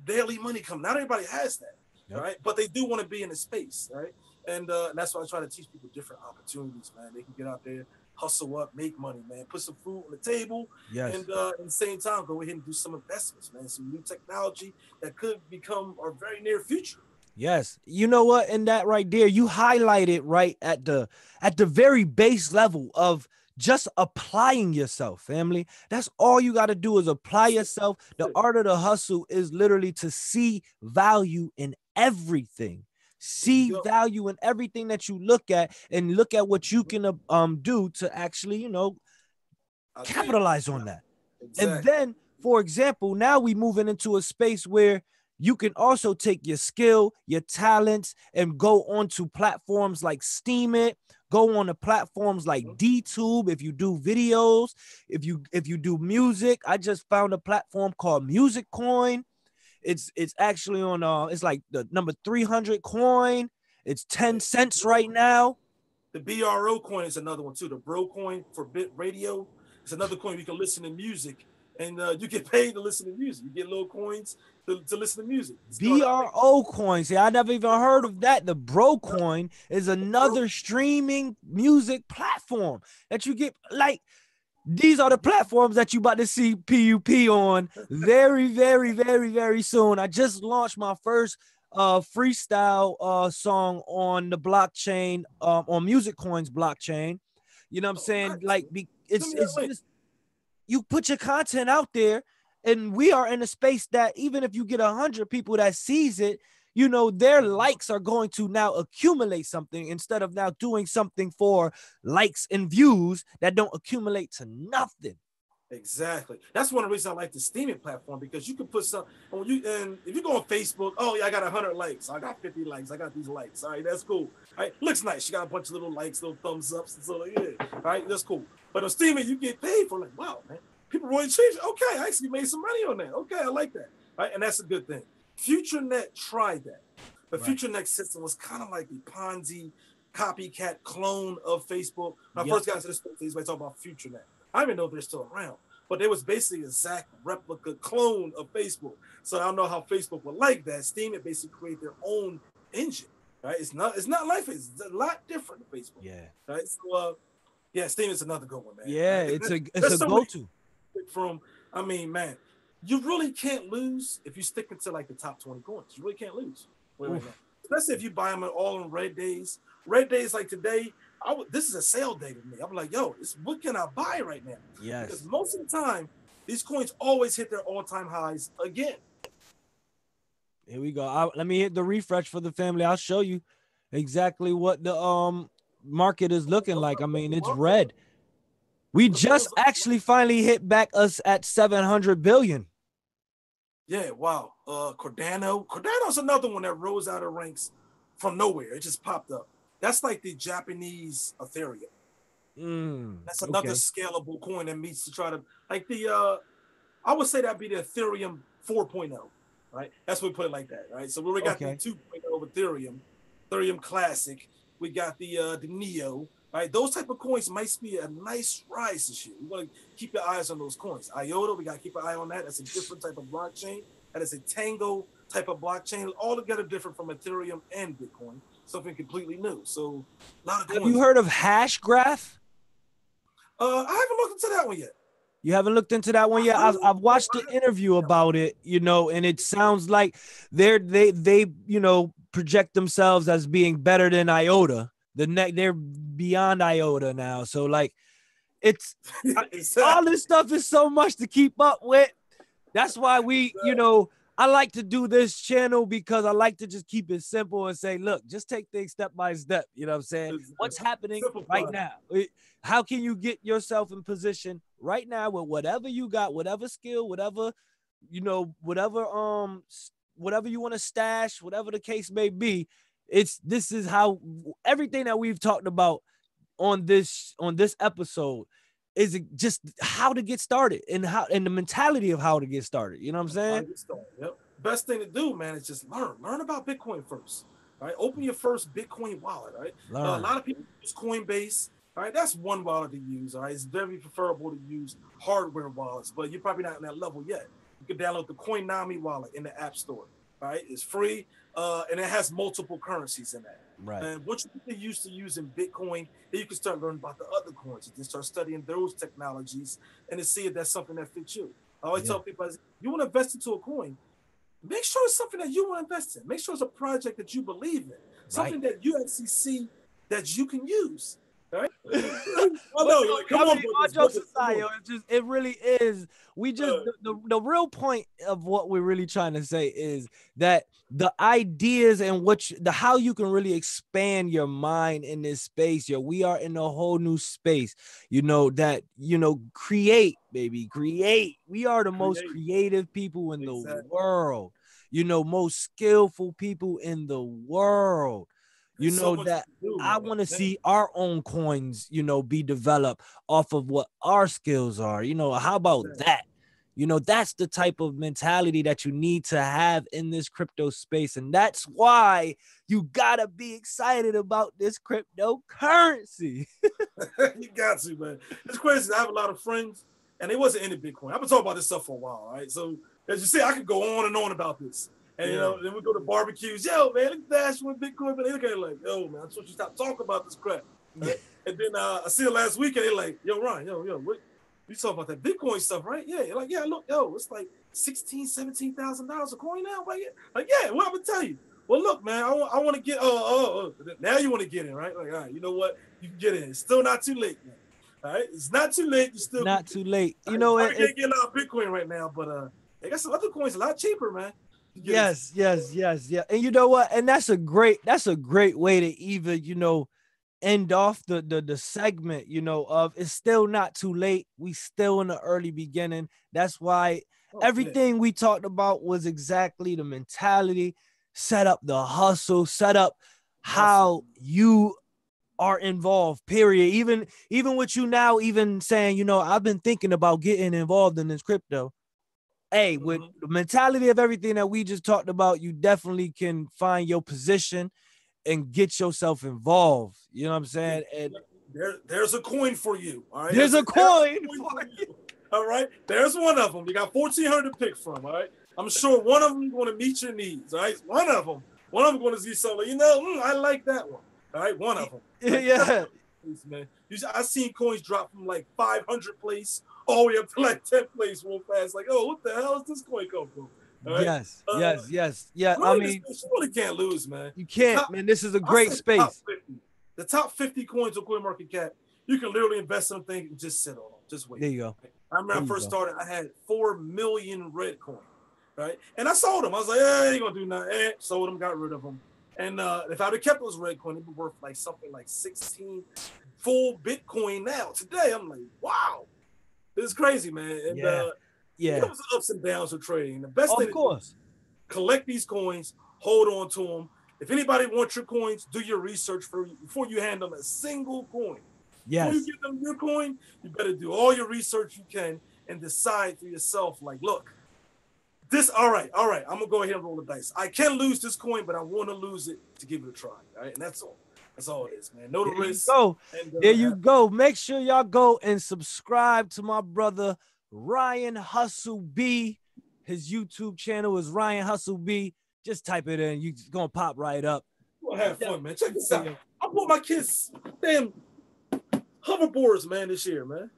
daily money coming. Not everybody has that, right? But they do want to be in the space, right? And that's why I try to teach people different opportunities, man. They can get out there, hustle up, make money, man. Put some food on the table, and at the same time, go ahead and do some investments, man. Some new technology that could become our very near future. Yes. You know what? And that right there, you highlighted right at the very base level of just applying yourself, family. That's all you got to do is apply yourself. The art of the hustle is literally to see value in everything. See value in everything that you look at, and look at what you can do to actually, you know, capitalize on that. Exactly. And then, for example, now we moving into a space where you can also take your skill, your talents, and go onto platforms like Steam It, go on to platforms like DTube if you do videos, if you do music. I just found a platform called Litecoin. It's actually on it's like the number 300 coin. It's 10 cents right now. The BRO coin is another one too. The Bro coin for bit radio. It's another coin you can listen to music, and you get paid to listen to music. You get little coins to listen to music. BRO coin. See, I never even heard of that. The Bro coin is another streaming music platform that you get. Like, these are the platforms that you about to see PUP on very, very, very, very soon. I just launched my first freestyle song on the blockchain, on Litecoin's blockchain. You know what I'm saying? Like, it's just, you put your content out there, and we are in a space that even if you get 100 people that sees it, you know, their likes are going to now accumulate something instead of now doing something for likes and views that don't accumulate to nothing. Exactly. That's one of the reasons I like the Steam It platform, because you can put some on you, and if you go on Facebook, oh yeah, I got 100 likes, I got 50 likes, I got these likes. All right, that's cool. All right, looks nice. You got a bunch of little likes, little thumbs ups, and so yeah. All right, that's cool. But on Steam It, you get paid for, like, wow, man, people really changed. Okay, I actually made some money on that. Okay, I like that. All right, and that's a good thing. FutureNet tried that. The FutureNet system was kind of like the Ponzi copycat clone of Facebook. When I first got into this space, I talk about FutureNet. I don't even know if they're still around, but they was basically an exact replica clone of Facebook. So I don't know how Facebook would like that. Steam It basically create their own engine, right? It's not like Facebook. It's a lot different than Facebook. Yeah. Right. So yeah, Steam is another good one, man. Yeah, right? it's a go-to. I mean, man, you really can't lose if you stick into like the top 20 coins. You really can't lose. Especially if you buy them all on red days. Red days like today, this is a sale day to me. I'm like, yo, what can I buy right now? Yes. Because most of the time, these coins always hit their all-time highs again. Here we go. Let me hit the refresh for the family. I'll show you exactly what the market is looking like. I mean, it's red. We just actually finally hit back us at 700 billion. Yeah, wow. Cardano's another one that rose out of ranks from nowhere. It just popped up. That's like the Japanese Ethereum. That's another scalable coin that meets to try to, like I would say that'd be the Ethereum 4.0, right? That's what we put it like that, right? So we already got the 2.0 of Ethereum Classic. We got the Neo, right? Those type of coins might be a nice rise this year. We want to keep your eyes on those coins. IOTA, we got to keep an eye on that. That's a different type of blockchain. That is a Tango type of blockchain, altogether different from Ethereum and Bitcoin. Something completely new. So a lot of coins. Have you heard of Hashgraph? I haven't looked into that one yet. You haven't looked into that one yet? I've watched the interview about it, you know, and it sounds like they you know, project themselves as being better than IOTA. They're beyond IOTA now. So like, it's all this stuff is so much to keep up with. That's why we, you know, I like to do this channel, because I like to just keep it simple and say, look, just take things step by step. You know what I'm saying? What's happening right now? How can you get yourself in position right now with whatever you got, whatever skill, whatever, you know, whatever you want to stash, whatever the case may be. This is how everything that we've talked about on this episode is just how to get started, and the mentality of how to get started. You know what I'm saying? Yep. Best thing to do, man, is just learn about Bitcoin first. Right? Open your first Bitcoin wallet. Right? A lot of people use Coinbase. All right, that's one wallet to use. All right, it's very preferable to use hardware wallets, but you're probably not on that level yet. You can download the Coinami wallet in the App Store. All right, it's free, and it has multiple currencies in that. Right. And once you get used to using Bitcoin, then you can start learning about the other coins. You can start studying those technologies and to see if that's something that fits you. I always tell people, you want to invest into a coin, make sure it's something that you want to invest in. Make sure it's a project that you believe in, something that you actually see that you can use. Right? All jokes aside, yo, it really is. We just the real point of what we're really trying to say is that the ideas and how you can really expand your mind in this space, yo. We are in a whole new space, create, baby, create. We are the most creative people in the world, most skillful people in the world. I want to see our own coins, be developed off of what our skills are. How about that? That's the type of mentality that you need to have in this crypto space. And that's why you got to be excited about this cryptocurrency. You got to, man. It's crazy. I have a lot of friends, and they wasn't into Bitcoin. I've been talking about this stuff for a while, right? So, as you see, I could go on and on about this. And, then we go to barbecues. Yo, man, look at Dash with Bitcoin. But they look at it like, yo, man, I told you stop talking about this crap. Right? And then I see it last weekend. They're like, yo, Ryan, what? You talking about that Bitcoin stuff, right? Yeah. Like, yeah, look, yo, it's like $16,000, $17,000 a coin now. Like, yeah, well, I'm going to tell you. Well, look, man, I want to get, now you want to get in, right? Like, all right, you know what? You can get in. It's still not too late, man. All right? It's not too late. You still not too late. I can't get a lot of Bitcoin right now, but they got some other coins a lot cheaper, man. Yes. And you know what? And that's a great way to even, end off the segment, of it's still not too late. We still in the early beginning. That's why everything we talked about was exactly the mentality, set up the hustle, set up how you are involved, period. Even with you now, even saying, I've been thinking about getting involved in this crypto. Hey, with the mentality of everything that we just talked about, you definitely can find your position and get yourself involved. You know what I'm saying? And there's a coin for you. All right. There's a coin for you. All right. There's one of them. You got 1,400 to pick from. All right. I'm sure one of them is going to meet your needs. All right. One of them going to see something. I like that one. All right. One of them. Yeah. Man. I've seen coins drop from like 500 place all the way up to like 10 place real fast. Like, oh, what the hell is this coin come from? Right? Yes. Yeah. I mean, you really can't lose, man. You can't, man. This is a great space. The top 50 coins on CoinMarketCap, you can literally invest something and just sit on them. Just wait. There you go. I remember I first started, I had 4 million red coin, right? And I sold them. I was like, I ain't gonna do nothing. Sold them, got rid of them. And if I'd have kept those red coin, it'd be worth like something like 16 full Bitcoin now. Today, I'm like, wow, this is crazy, man. And it was ups and downs of trading. The best thing, of course, collect these coins, hold on to them. If anybody wants your coins, do your research before you hand them a single coin. Yes. Before you give them your coin, you better do all your research you can and decide for yourself, like, look, all right, I'm going to go ahead and roll the dice. I can lose this coin, but I want to lose it to give it a try, all right? And that's all. That's all it is, man. Know the risk. There you go. Make sure y'all go and subscribe to my brother, RyanHustleB. His YouTube channel is RyanHustleB. Just type it in. You're going to pop right up. We'll have fun, man. Check this out. I bought my kids damn hoverboards, man, this year, man.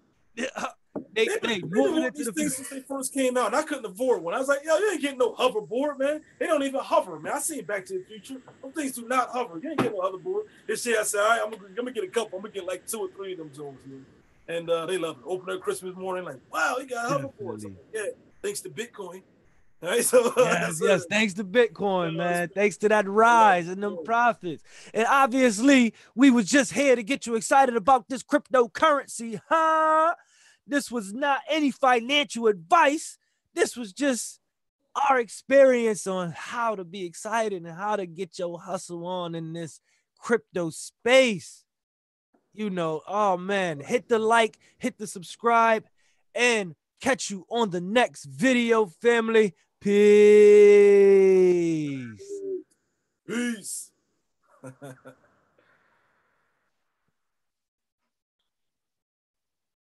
They moving into the things since they first came out, and I couldn't afford one. I was like, yo, you ain't getting no hoverboard, man. They don't even hover, man. I seen Back to the Future. Those things do not hover. You ain't getting no hoverboard. This year, I said, all right, I'm gonna get a couple. I'm gonna get like 2 or 3 of them Jones here. And they love it. Open their Christmas morning, like, wow, you got hoverboards. Like, yeah, thanks to Bitcoin. All right, so yes, thanks to Bitcoin, man. Thanks to that rise and them profits. And obviously, we was just here to get you excited about this cryptocurrency, huh? This was not any financial advice. This was just our experience on how to be excited and how to get your hustle on in this crypto space. Oh man, hit the like, hit the subscribe, and catch you on the next video, family. Peace. Peace.